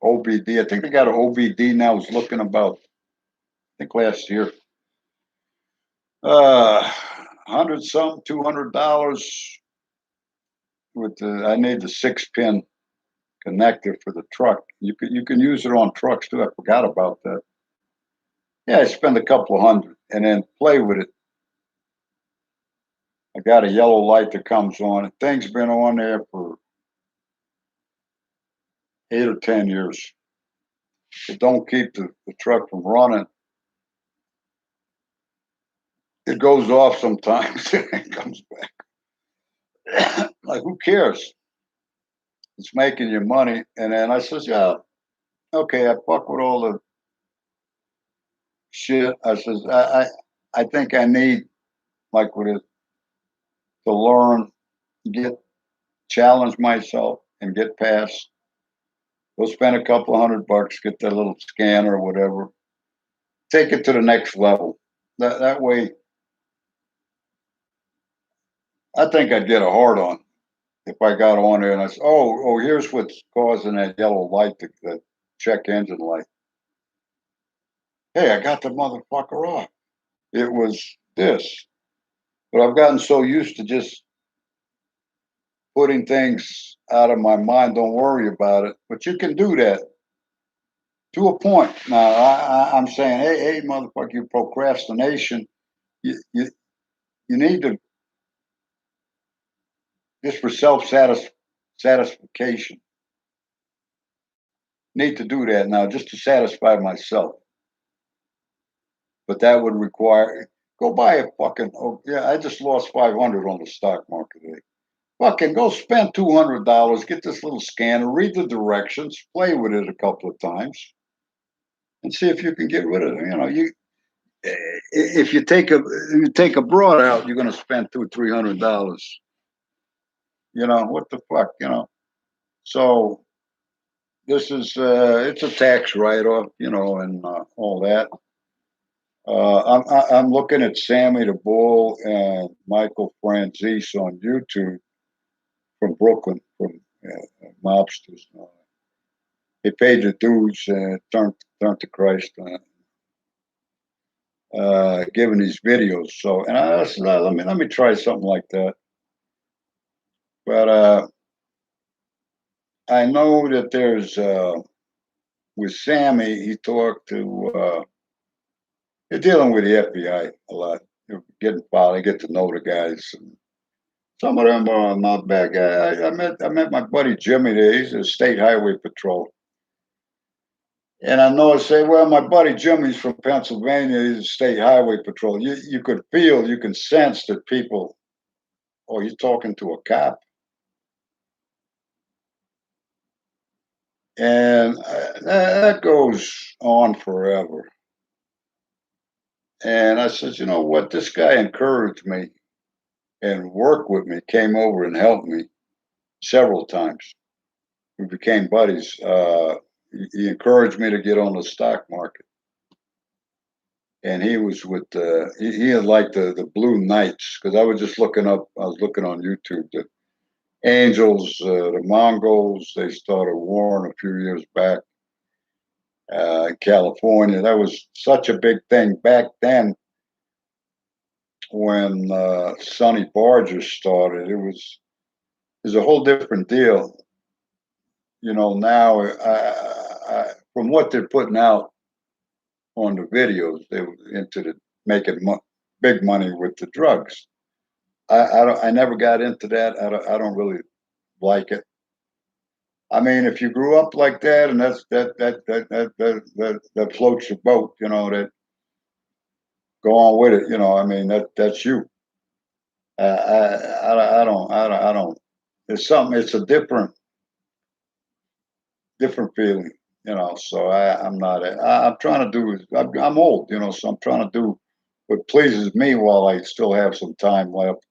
A: OBD. I think they got an OBD now. I was looking about, I think last year. 100 something, $200. I need the 6-pin connector for the truck. You can use it on trucks too. I forgot about that. Yeah, I spend a couple of hundred and then play with it. I got a yellow light that comes on. Thing's been on there for 8 or 10 years. It don't keep the truck from running. It goes off sometimes and comes back. Like, who cares? It's making you money. And then I says, yeah, okay, I fuck with all the shit. I says, I think I need, like, with it, to learn, get, challenge myself and get past. Go spend a couple of $100, get that little scanner or whatever. Take it to the next level. That way, I think I'd get a hard on if I got on there and I said, oh, here's what's causing that yellow light, that check engine light. Hey, I got the motherfucker off. It was this. But I've gotten so used to just putting things out of my mind. Don't worry about it. But you can do that to a point. Now, I'm saying, hey, motherfucker, you procrastination. You need to, just for satisfaction, need to do that now just to satisfy myself. But that would require, go buy a fucking, oh yeah, I just lost 500 on the stock market today. Fucking go spend $200, get this little scanner, read the directions, play with it a couple of times, and see if you can get rid of it. You know, if you take a broad out, you're going to spend $200-300. You know what the fuck? You know, so this is it's a tax write-off, you know, and all that. I'm looking at Sammy the Bull and Michael Franzese on YouTube from Brooklyn, from mobsters. They paid the dues, turned to Christ, giving these videos. So, and I said, let me try something like that. But I know that there's with Sammy, he talked to. They're dealing with the FBI a lot. They're getting filed. They get to know the guys. And some of them are not bad guys. I met my buddy Jimmy there. He's a state highway patrol. And I know I say, well, my buddy Jimmy's from Pennsylvania. He's a state highway patrol. You could feel, you can sense that people, oh, you're talking to a cop. And that goes on forever. And I said, you know what? This guy encouraged me and worked with me, came over and helped me several times. We became buddies. He encouraged me to get on the stock market. And he was with he had like the Blue Knights, because I was looking on YouTube, the Angels, the Mongols. They started warring a few years back in California. That was such a big thing back then when Sonny Barger started. It was a whole different deal. You know, now from what they're putting out on the videos, they were into the making big money with the drugs. I never got into that. I don't really like it. I mean, if you grew up like that, and that floats your boat, you know, that go on with it, you know. I mean, that's you. I don't. It's something. It's a different feeling, you know. So I'm not. I'm trying to do. I'm old, you know, so I'm trying to do what pleases me while I still have some time left.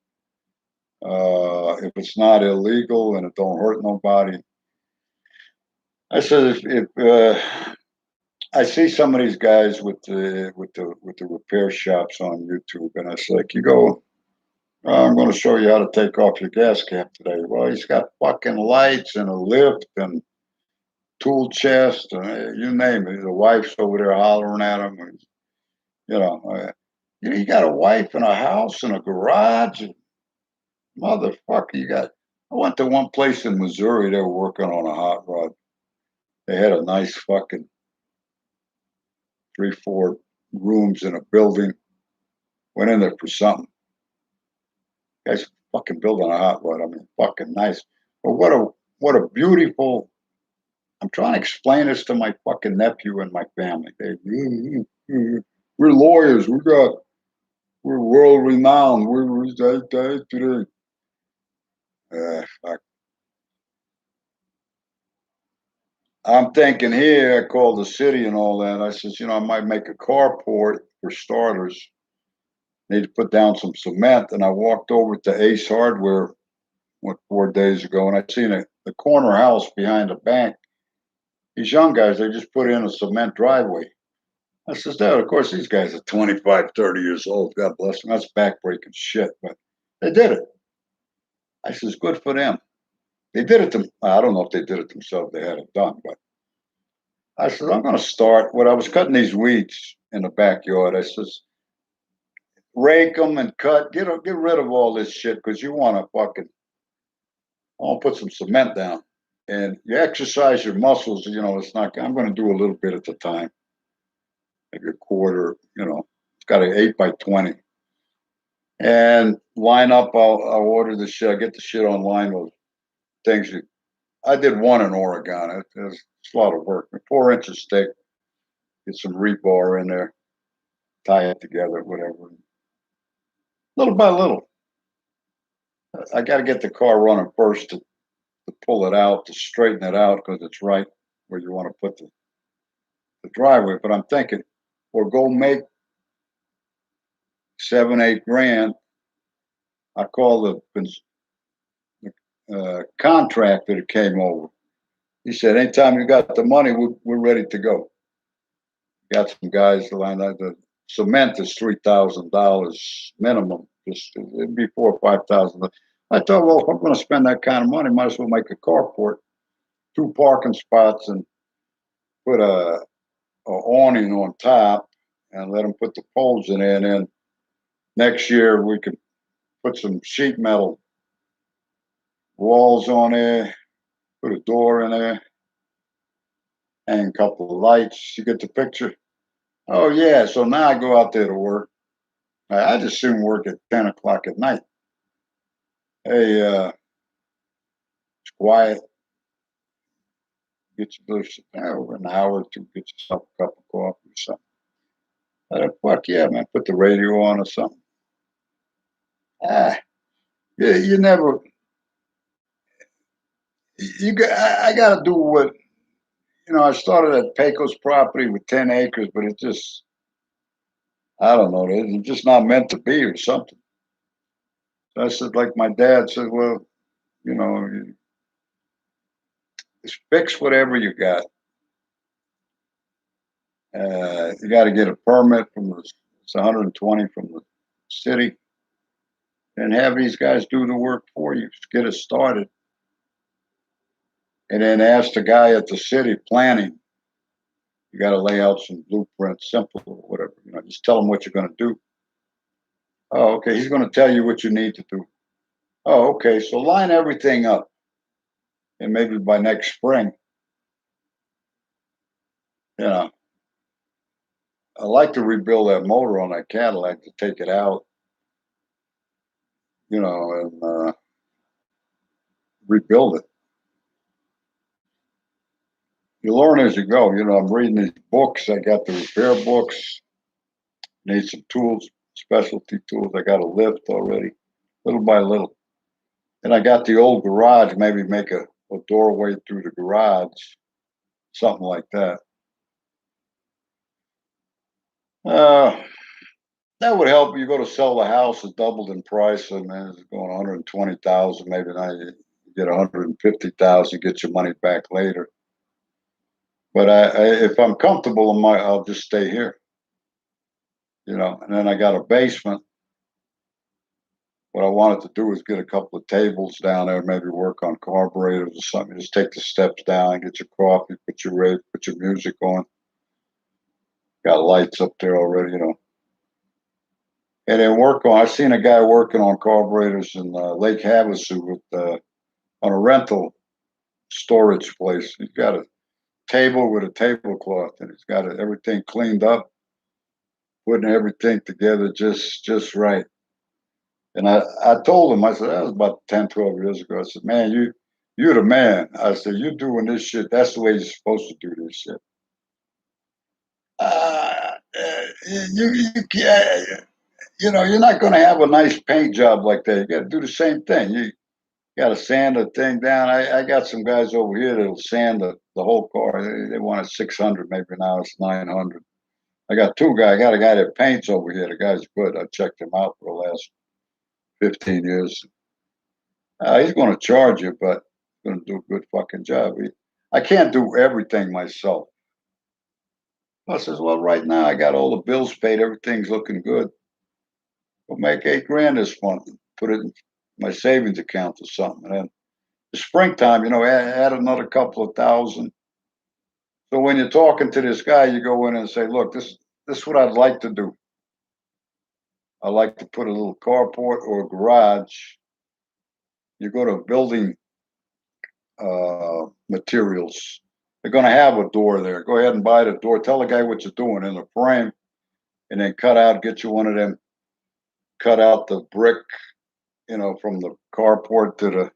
A: If it's not illegal and it don't hurt nobody. I said if I see some of these guys with the repair shops on YouTube, and I say, like, you go, I'm going to show you how to take off your gas cap today. Well, he's got fucking lights and a lift and tool chest, and you name it. The wife's over there hollering at him. You know, you got a wife and a house and a garage. And motherfucker, you got. I went to one place in Missouri. They were working on a hot rod. They had a nice fucking 3, 4 rooms in a building. Went in there for something. Guys fucking building a hot rod. I mean, fucking nice. But what a beautiful. I'm trying to explain this to my fucking nephew and my family. We're lawyers. We're world renowned. Fuck. I'm thinking here. I called the city and all that. I says, I might make a carport for starters. Need to put down some cement. And I walked over to Ace Hardware 4 days ago, and I seen the corner house behind the bank. These young guys, they just put in a cement driveway. I says, Dad, of course, these guys are 25, 30 years old. God bless them. That's backbreaking shit, but they did it. I says, good for them. They did it I don't know if they did it themselves. They had it done, but I said, I'm going to start. When I was cutting these weeds in the backyard, I says, rake them and cut. Get rid of all this shit because you want to fucking, I want to put some cement down. And you exercise your muscles. It's not, I'm going to do a little bit at a time, maybe a quarter, it's got an 8x20. And line up, I'll order the shit. I get the shit online, those things. I did one in Oregon. It's a lot of work. 4 inches thick, get some rebar in there, tie it together, whatever. Little by little. I got to get the car running first to pull it out, to straighten it out because it's right where you want to put the driveway. But I'm thinking, or go make 7, 8 grand. I call the contractor that came over. He said, anytime you got the money, we're ready to go. Got some guys lined up. The cement is $3,000 minimum. Just it'd be 4 or 5,000. I thought, well, if I'm going to spend that kind of money, might as well make a carport, 2 parking spots, and put a awning on top, and let them put the poles in there. And then next year we could put some sheet metal walls on there, put a door in there, hang a couple of lights. You get the picture? Oh, yeah. So now I go out there to work. I just soon work at 10 o'clock at night. Hey, it's quiet. Get you over an hour or two, get yourself a cup of coffee or something. Fuck yeah, man. Put the radio on or something. Ah, yeah, you never. I got to do what. I started at Pecos property with 10 acres, but it just, I don't know, it's just not meant to be or something. So I said, like my dad said, well, you just fix whatever you got. You got to get a permit it's 120 from the city, and have these guys do the work for you. Just get it started. And then ask the guy at the city planning. You got to lay out some blueprints, simple or whatever. Just tell him what you're going to do. Oh, okay. He's going to tell you what you need to do. Oh, okay. So line everything up, and maybe by next spring, you know, I like to rebuild that motor on that Cadillac, to take it out, and rebuild it. You learn as you go. I'm reading these books. I got the repair books. Need some tools, specialty tools. I got a lift already, little by little. And I got the old garage. Maybe make a doorway through the garage, something like that. Uh, that would help. You go to sell the house, it doubled in price, and then it's going 120,000. Maybe now you get 150,000, get your money back later. But if I'm comfortable, I'll just stay here. And then I got a basement. What I wanted to do is get a couple of tables down there, maybe work on carburetors or something. Just take the steps down, get your coffee, put your music on. Got lights up there already, And then work on. I seen a guy working on carburetors in Lake Havasu with on a rental storage place. He's got a table with a tablecloth, and he's got everything cleaned up, putting everything together just right. And I told him, I said, that was about 10, 12 years ago. I said, man, you're the man. I said, you're doing this shit. That's the way you're supposed to do this shit. You're not going to have a nice paint job like that. You got to do the same thing. You got to sand the thing down. I got some guys over here that'll sand the whole car. They want it 600, maybe now it's 900. I got two guys. I got a guy that paints over here. The guy's good. I checked him out for the last 15 years. He's going to charge you, but he's going to do a good fucking job. I can't do everything myself. I says, well, right now I got all the bills paid. Everything's looking good. We'll make $8,000 this month. Put it in my savings account or something. And then the springtime, add another couple of thousand. So when you're talking to this guy, you go in and say, look, this is what I'd like to do. I like to put a little carport or a garage. You go to building materials. They're going to have a door there. Go ahead and buy the door. Tell the guy what you're doing in the frame, and then get you one of them. Cut out the brick, from the carport to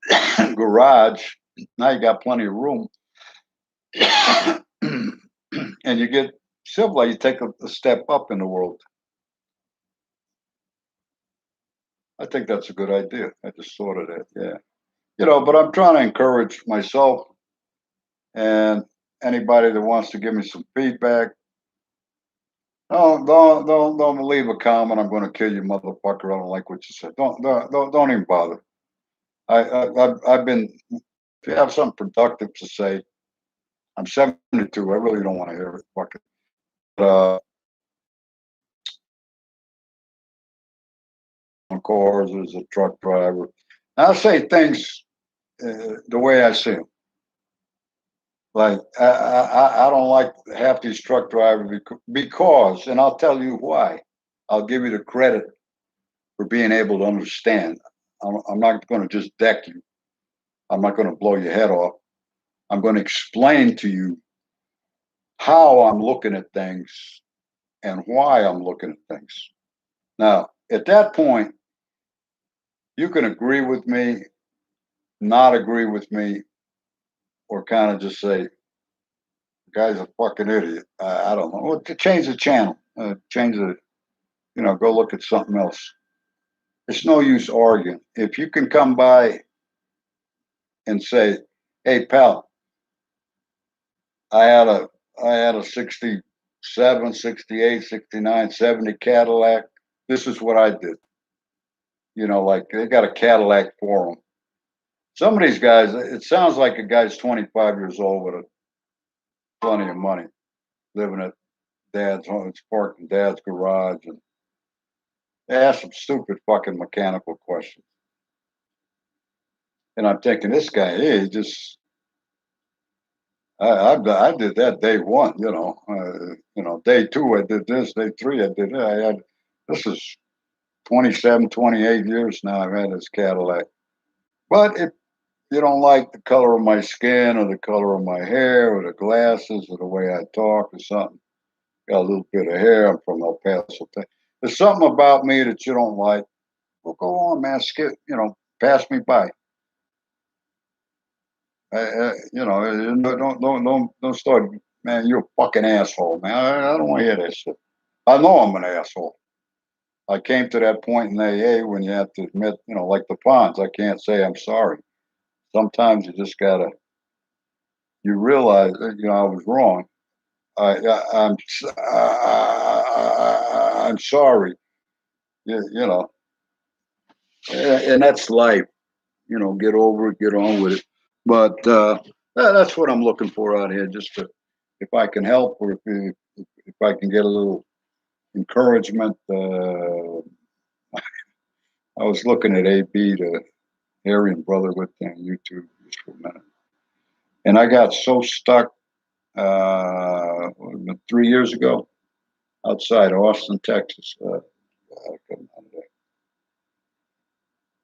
A: the garage. Now you got plenty of room, and you get civil. You take a step up in the world. I think that's a good idea. I just thought of that. Yeah. But I'm trying to encourage myself and anybody that wants to give me some feedback. Don't leave a comment. I'm going to kill you, motherfucker. I don't like what you said. Don't even bother. I've been. If you have something productive to say, I'm 72. I really don't want to hear it. Fuck it. On cars as a truck driver. I'll say things the way I see them. Like I don't like half these truck drivers because, and I'll tell you why. I'll give you the credit for being able to understand. I'm not going to just deck you. I'm not going to blow your head off. I'm going to explain to you how I'm looking at things and why I'm looking at things. Now, at that point, you can agree with me, not agree with me, or kind of just say, the guy's a fucking idiot. I don't know. Well, to change the channel, go look at something else. It's no use arguing. If you can come by and say, hey, pal, I had a 67, 68, 69, 70 Cadillac. This is what I did. Like they got a Cadillac for them. Some of these guys, it sounds like a guy's 25 years old with plenty of money, living at dad's home. It's parked in dad's garage, and they ask some stupid fucking mechanical questions. And I'm thinking, this guy, hey, I did that day one, day two, I did this, day three, I did that. This is 27, 28 years now I've had this Cadillac. But if you don't like the color of my skin or the color of my hair or the glasses or the way I talk or something, got a little bit of hair, I'm from El Paso. There's something about me that you don't like, well, go on, man, pass me by. Don't start, man. You're a fucking asshole, man. I don't want to hear that shit. I know I'm an asshole. I came to that point in AA when you have to admit, like the ponds. I can't say I'm sorry. Sometimes you just gotta. You realize that I was wrong. I'm sorry. And that's life. Get over it, get on with it. But that's what I'm looking for out here. Just if I can help, or if I can get a little encouragement. I was looking at AB, the Aryan Brotherhood thing, on YouTube just for a minute, and I got so stuck 3 years ago outside Austin, Texas.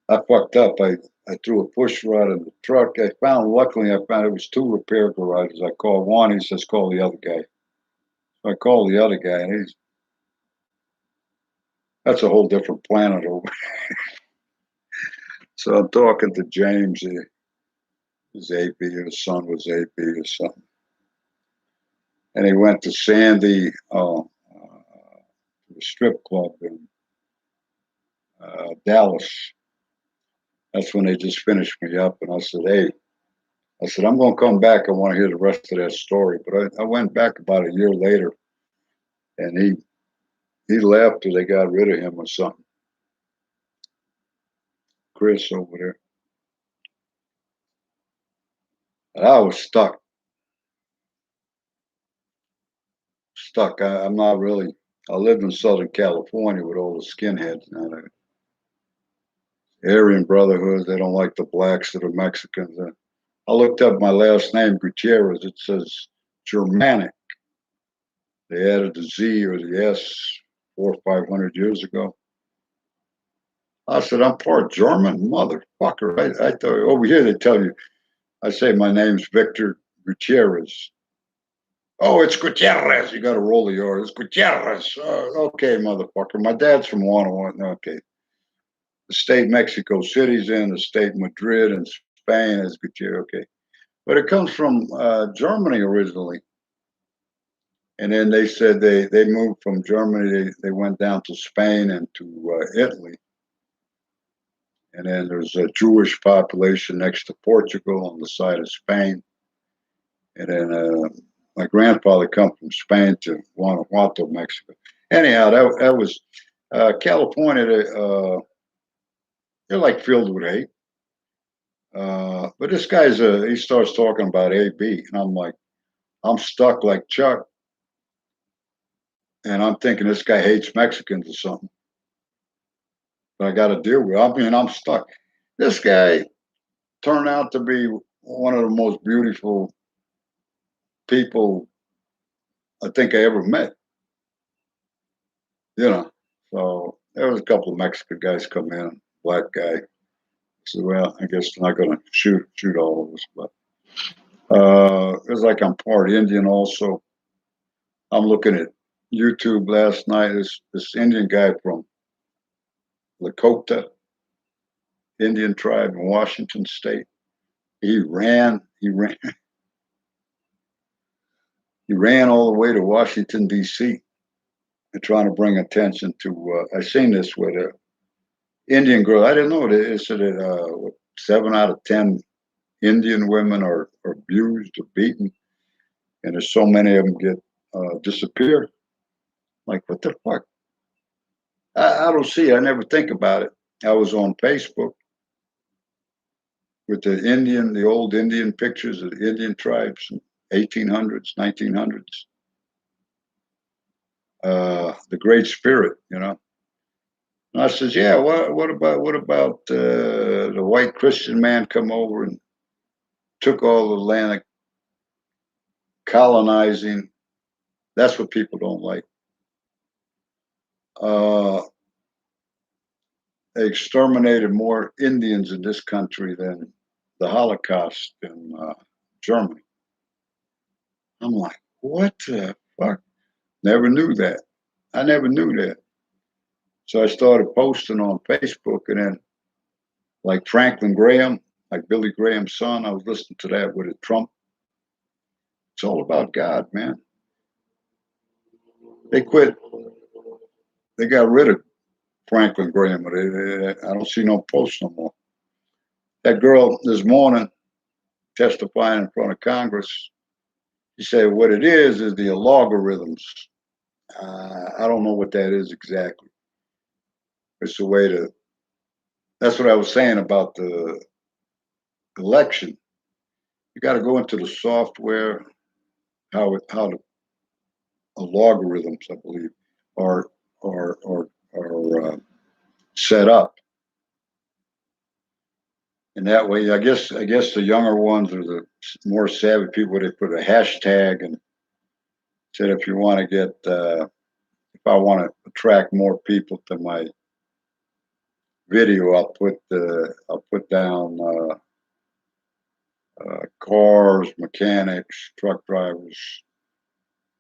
A: I fucked up. I threw a push rod in the truck. Luckily, I found it was two repair garages. I called one. He says, call the other guy. So I called the other guy, and that's a whole different planet over. So I'm talking to James. His AP, his son was AP or something. And he went to Sandy, the strip club in Dallas. That's when they just finished me up. And I said, hey, I'm going to come back. I want to hear the rest of that story. But I went back about a year later, and he left or they got rid of him or something. Chris over there. And I was stuck. I'm not really. I lived in Southern California with all the skinheads. Now, the Aryan Brotherhood, they don't like the blacks that are Mexicans. I looked up my last name, Gutierrez. It says Germanic. They added the Z or the S 400 or 500 years ago. I said, I'm part German, motherfucker. I thought over here they tell you, I say my name's Victor Gutierrez. Oh, it's Gutierrez. You got to roll the R. It's Gutierrez. Okay, motherfucker. My dad's from Guanajuato. Okay. The state Mexico City's in, the state Madrid and Spain is Gutierrez. Okay. But it comes from Germany originally. And then they said they moved from Germany. They went down to Spain and to Italy. And then there's a Jewish population next to Portugal on the side of Spain. And then my grandfather come from Spain to Guanajuato, Mexico. Anyhow, that was California. They're like filled with hate. But this guy's he starts talking about AB, and I'm like, I'm stuck like Chuck, and I'm thinking this guy hates Mexicans or something. But I got to deal with it. I mean, I'm stuck. This guy turned out to be one of the most beautiful people I think I ever met. You know, so there was a couple of Mexican guys come in, black guy. I said, well, I guess they're not going to shoot all of us, but it was like I'm part Indian also. I'm looking at YouTube last night. This Indian guy from Lakota Indian tribe in Washington State. He ran. He ran all the way to Washington D.C. and trying to bring attention to. I seen this with a Indian girl. I didn't know it said that 7 out of 10 Indian women are abused or beaten, and there's so many of them get disappear. Like, what the fuck? I don't see it. I never think about it. I was on Facebook with the old Indian pictures of the Indian tribes, 1800s, 1900s. The Great Spirit, you know. And I says, yeah. What about the white Christian man come over and took all the land, colonizing? That's what people don't like. Uh, they exterminated more Indians in this country than the Holocaust in Germany. I'm like, what the fuck? Never knew that. I never knew that. So I started posting on Facebook, and then like Franklin Graham, like Billy Graham's son, I was listening to that with Trump. It's all about God, man. They quit. They got rid of Franklin Graham. I don't see no posts no more. That girl this morning testifying in front of Congress, she said what it is the logarithms. I don't know what that is exactly. It's a way to. That's what I was saying about the election. You got to go into the software, how the logarithms, I believe, are set up, and that way, I guess the younger ones or the more savvy people, they put a hashtag and said if you want to get if I want to attract more people to my video. I'll put down cars, mechanics, truck drivers.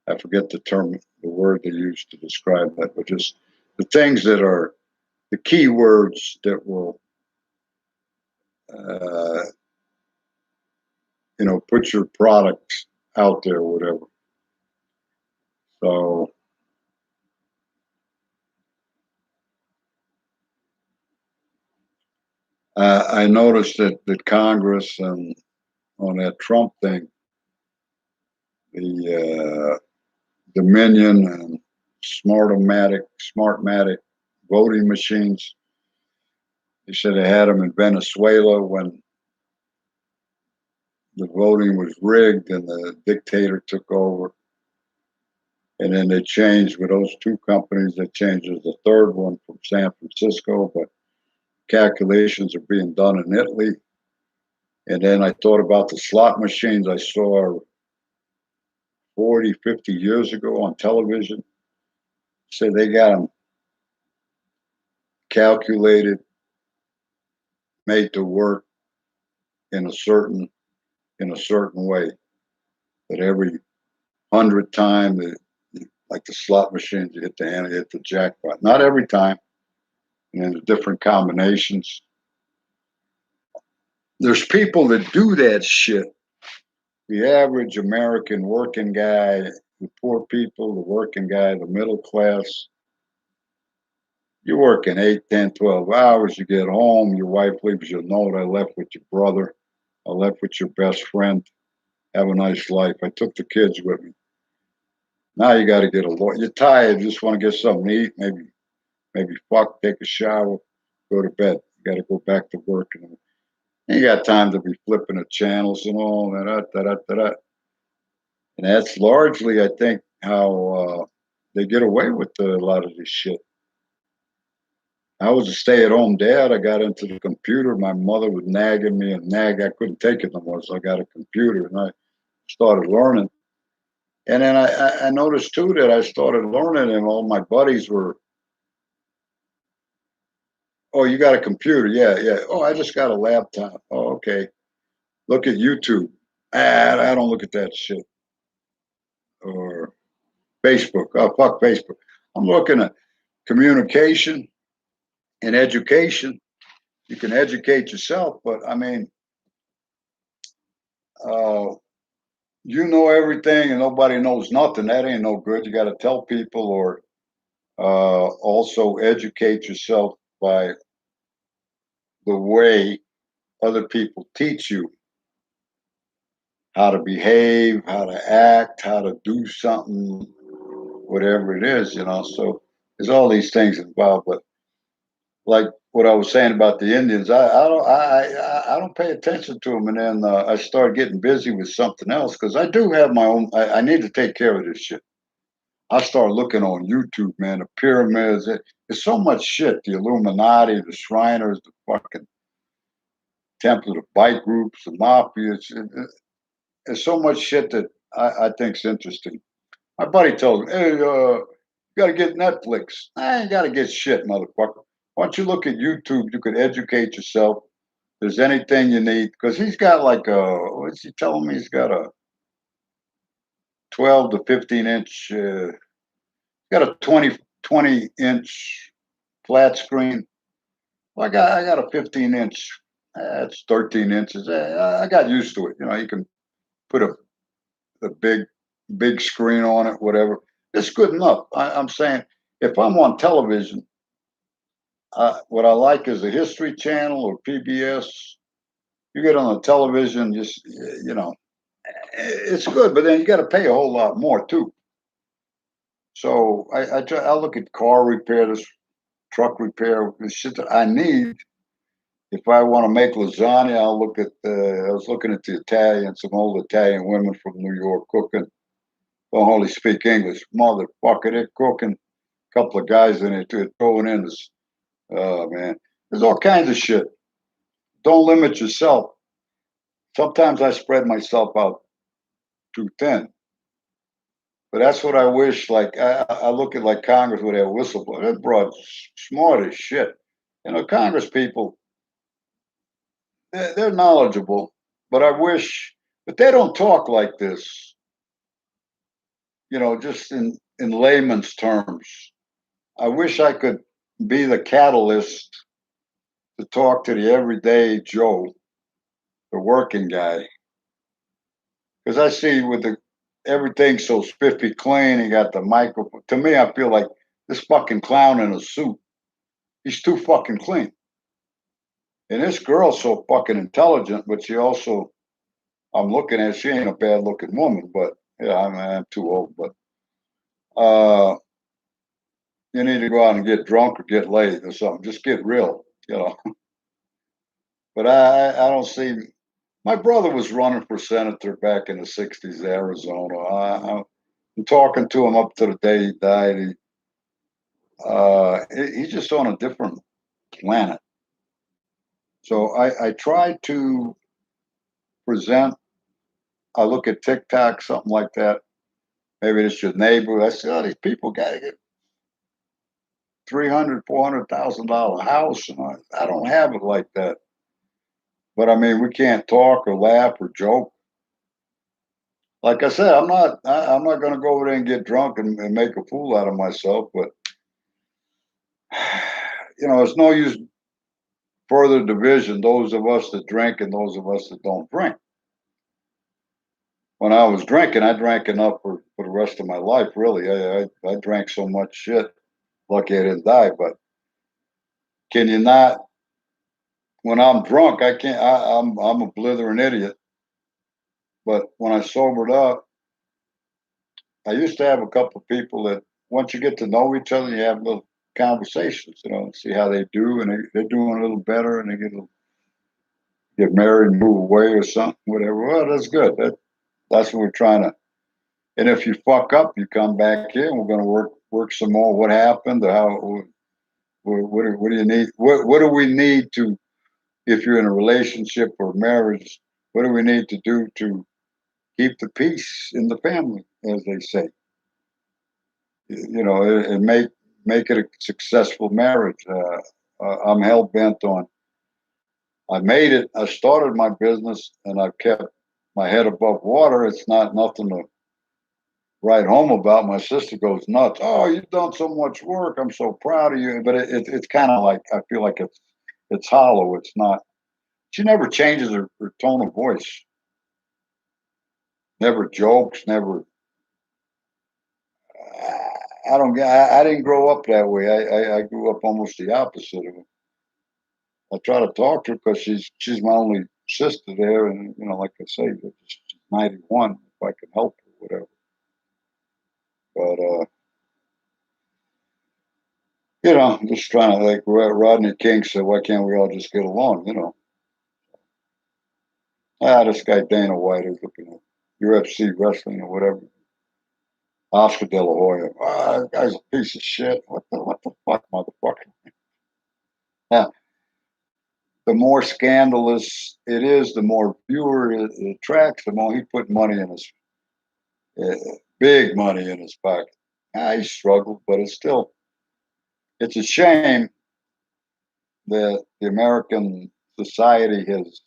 A: I forget the word they use to describe that, but just the things that are the key words that will, uh, put your product out there, or whatever. So I noticed that Congress and on that Trump thing, the Dominion and Smartmatic voting machines. They said they had them in Venezuela when the voting was rigged and the dictator took over. And then they changed with those two companies. They changed the third one from San Francisco, but calculations are being done in Italy. And then I thought about the slot machines I saw 40, 50 years ago on television. Say they got them calculated, made to work in a certain way. That every 100 time, like the slot machines, you hit the hand, you hit the jackpot. Not every time, and the different combinations. There's people that do that shit. The average American working guy, the poor people, the working guy, the middle class. You're working 8, 10, 12 hours. You get home, your wife leaves you a note. I left with your brother. I left with your best friend. Have a nice life. I took the kids with me. Now you got to get a lawyer. You're tired. You just want to get something to eat. Maybe fuck, take a shower, go to bed. You got to go back to work. And you got time to be flipping the channels and all that. And that's largely, I think, how they get away with a lot of this shit. I was a stay-at-home dad. I got into the computer. My mother was nagging me and nag. I couldn't take it no more, so I got a computer and I started learning. And then I noticed too that I started learning, and all my buddies were, "Oh, you got a computer? Yeah, yeah. Oh, I just got a laptop. Oh, okay. Look at YouTube. I don't look at that shit. Or Facebook. Oh, fuck Facebook. I'm looking at communication and education. You can educate yourself, but I mean, uh, you know everything and nobody knows nothing. That ain't no good. You got to tell people, or also educate yourself by the way other people teach you how to behave, how to act, how to do something, whatever it is. So there's all these things involved. But like what I was saying about the Indians, I don't pay attention to them, and then I start getting busy with something else because I do have my own. I need to take care of this shit. I start looking on YouTube, man. The pyramids. There's so much shit. The Illuminati, the Shriners, the fucking Temple, the bike groups, the mafia. There's so much shit that I think's interesting. My buddy told me, "Hey, you got to get Netflix." I ain't got to get shit, motherfucker. Why don't you look at YouTube? You could educate yourself. If there's anything you need, because he's got like what's he telling me? He's got a 12 to 15 inch, got a 20 inch flat screen. Well, I got a 15 inch. That's 13 inches. I got used to it. You can put a big screen on it, whatever. It's good enough. I'm saying if I'm on television, what I like is a History Channel or PBS. You get on the television, just it's good, but then you got to pay a whole lot more too. So I look at car repair, this truck repair, the shit that I need. If I want to make lasagna, I'll look at I was looking at the Italian, some old Italian women from New York cooking. Don't hardly speak English. Motherfucker, they're cooking. A couple of guys in it too, throwing in this. Oh man, there's all kinds of shit. Don't limit yourself. Sometimes I spread myself out too thin. But that's what I wish. Like I look at like Congress with that whistleblower. That broad smart as shit. Congress people, they're knowledgeable, but but they don't talk like this, just in layman's terms. I wish I could be the catalyst to talk to the everyday Joe, the working guy. Because I see with everything so spiffy clean, he got the microphone. To me, I feel like this fucking clown in a suit. He's too fucking clean. And this girl's so fucking intelligent, but I'm looking at, she ain't a bad looking woman, but yeah, I'm too old, but uh, you need to go out and get drunk or get laid or something. Just get real. But I don't see. My brother was running for senator back in the '60s, Arizona. I'm talking to him up to the day he died. He's just on a different planet. So I try to present. I look at TikTok, something like that. Maybe it's your neighbor. I say, oh, these people got to get $300,000, $400,000 house, and I don't have it like that. But I mean, we can't talk or laugh or joke. Like I said, I'm not going to go over there and get drunk and make a fool out of myself. But it's no use further division. Those of us that drink and those of us that don't drink. When I was drinking, I drank enough for the rest of my life. Really, I drank so much shit. Lucky I didn't die. But can you not? When I'm drunk, I can't. I'm a blithering idiot. But when I sobered up, I used to have a couple of people that once you get to know each other, you have little conversations, see how they do, and they're doing a little better, and they get married and move away or something, whatever. Well, that's good. That's what we're trying to. And if you fuck up, you come back here, and we're going to work some more. What happened? Or how? What do you need? What do we need to? If you're in a relationship or marriage, what do we need to do to keep the peace in the family, as they say? And make it a successful marriage. I'm hell bent on. I made it. I started my business, and I've kept my head above water. It's not nothing to write home about. My sister goes nuts. Oh, you've done so much work. I'm so proud of you. But it's kind of like I feel like it's hollow. It's not. She never changes her tone of voice. Never jokes. Never. I don't. I didn't grow up that way. I grew up almost the opposite of it. I try to talk to her because she's my only sister there, and like I say, she's 91. If I can help her, whatever. But just trying to, like Rodney King said, why can't we all just get along? This guy Dana White is looking at UFC wrestling or whatever. Oscar De La Hoya, that guy's a piece of shit. What the fuck, motherfucker? Yeah, the more scandalous it is, the more viewer it attracts, the more he put money in his big money in his pocket. He struggled, but it's a shame that the American society has.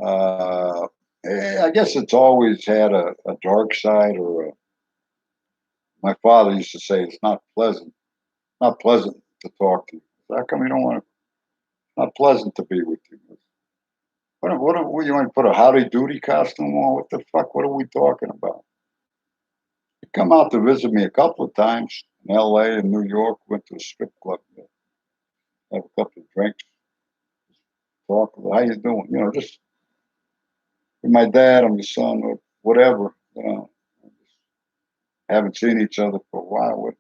A: Uh, I guess it's always had a dark side, my father used to say it's not pleasant to talk to you. How come you don't want to? Not pleasant to be with you. What you want to put a howdy doody costume on? What the fuck? What are we talking about? You come out to visit me a couple of times in L.A. and New York. Went to a strip club, have a couple of drinks, talk. How you doing? Just with my dad, I'm your son, or whatever. Haven't seen each other for a while.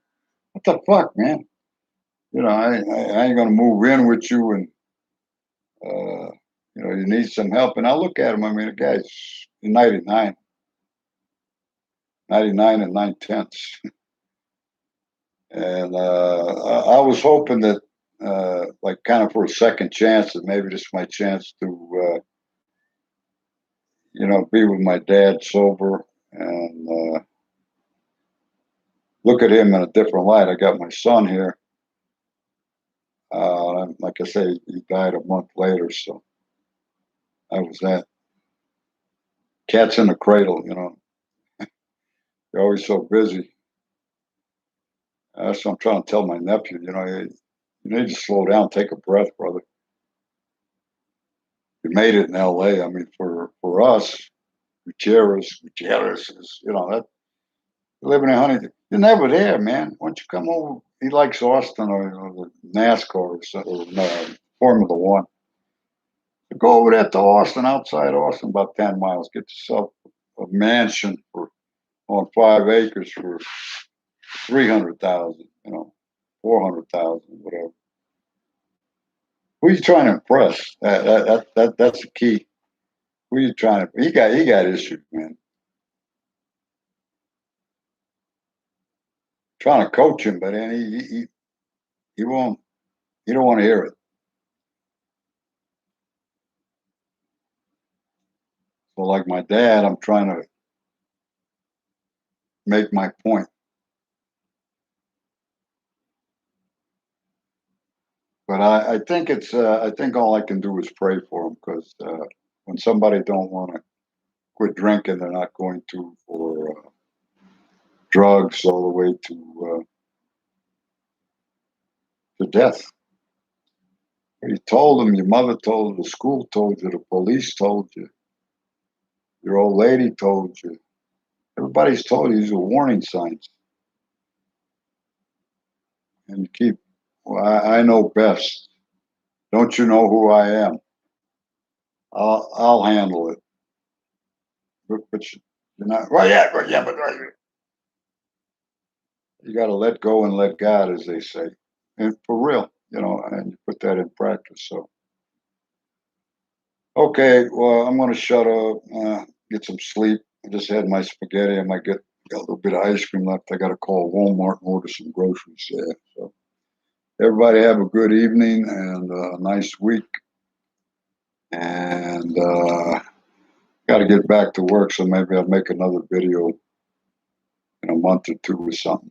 A: What the fuck, man? I ain't gonna move in with you, and you need some help. And I look at him. I mean, the guy's 99, 99 and 9/10. And I was hoping that, like, kind of for a second chance, that maybe this is my chance to, be with my dad sober and look at him in a different light. I got my son here. Like I say, he died a month later, so that was that. Cat's in the cradle, you know. You're always so busy. That's what I'm trying to tell my nephew. You know, you need to slow down, take a breath, brother. You made it in L.A. I mean, for us, Gutierrez is, you know, that living in Huntington. You're never there, man. Once you come over, he likes Austin or the NASCAR or Formula One. Go over there to Austin, outside Austin, about 10 miles. Get yourself a mansion for on 5 acres for 300,000, you know, 400,000, whatever. Who you trying to impress? That's the key. Who you trying to? He got issues, man. Trying to coach him, but then he won't. He don't want to hear it. So like my dad, I'm trying to make my point. But I think I think all I can do is pray for him because when somebody don't want to quit drinking, they're not going for drugs all the way to death. You told them, your mother told, the school told you, the police told you, your old lady told you. Everybody's told you these are warning signs. And you keep, well, I know best. Don't you know who I am? I'll handle it. But you're not, well, yeah, but you got to let go and let God, as they say. And for real, you know, and you put that in practice. So, okay, well, I'm going to shut up, get some sleep. I just had my spaghetti. I might got a little bit of ice cream left. I got to call Walmart and order some groceries there. So, everybody have a good evening and a nice week. And got to get back to work, so maybe I'll make another video in a month or two or something.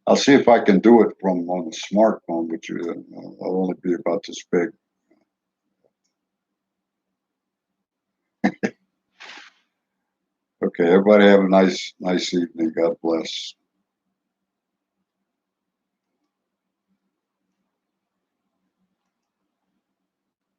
A: I'll see if I can do it from on the smartphone, which I'll only be about this big. Okay, everybody have a nice evening. God bless.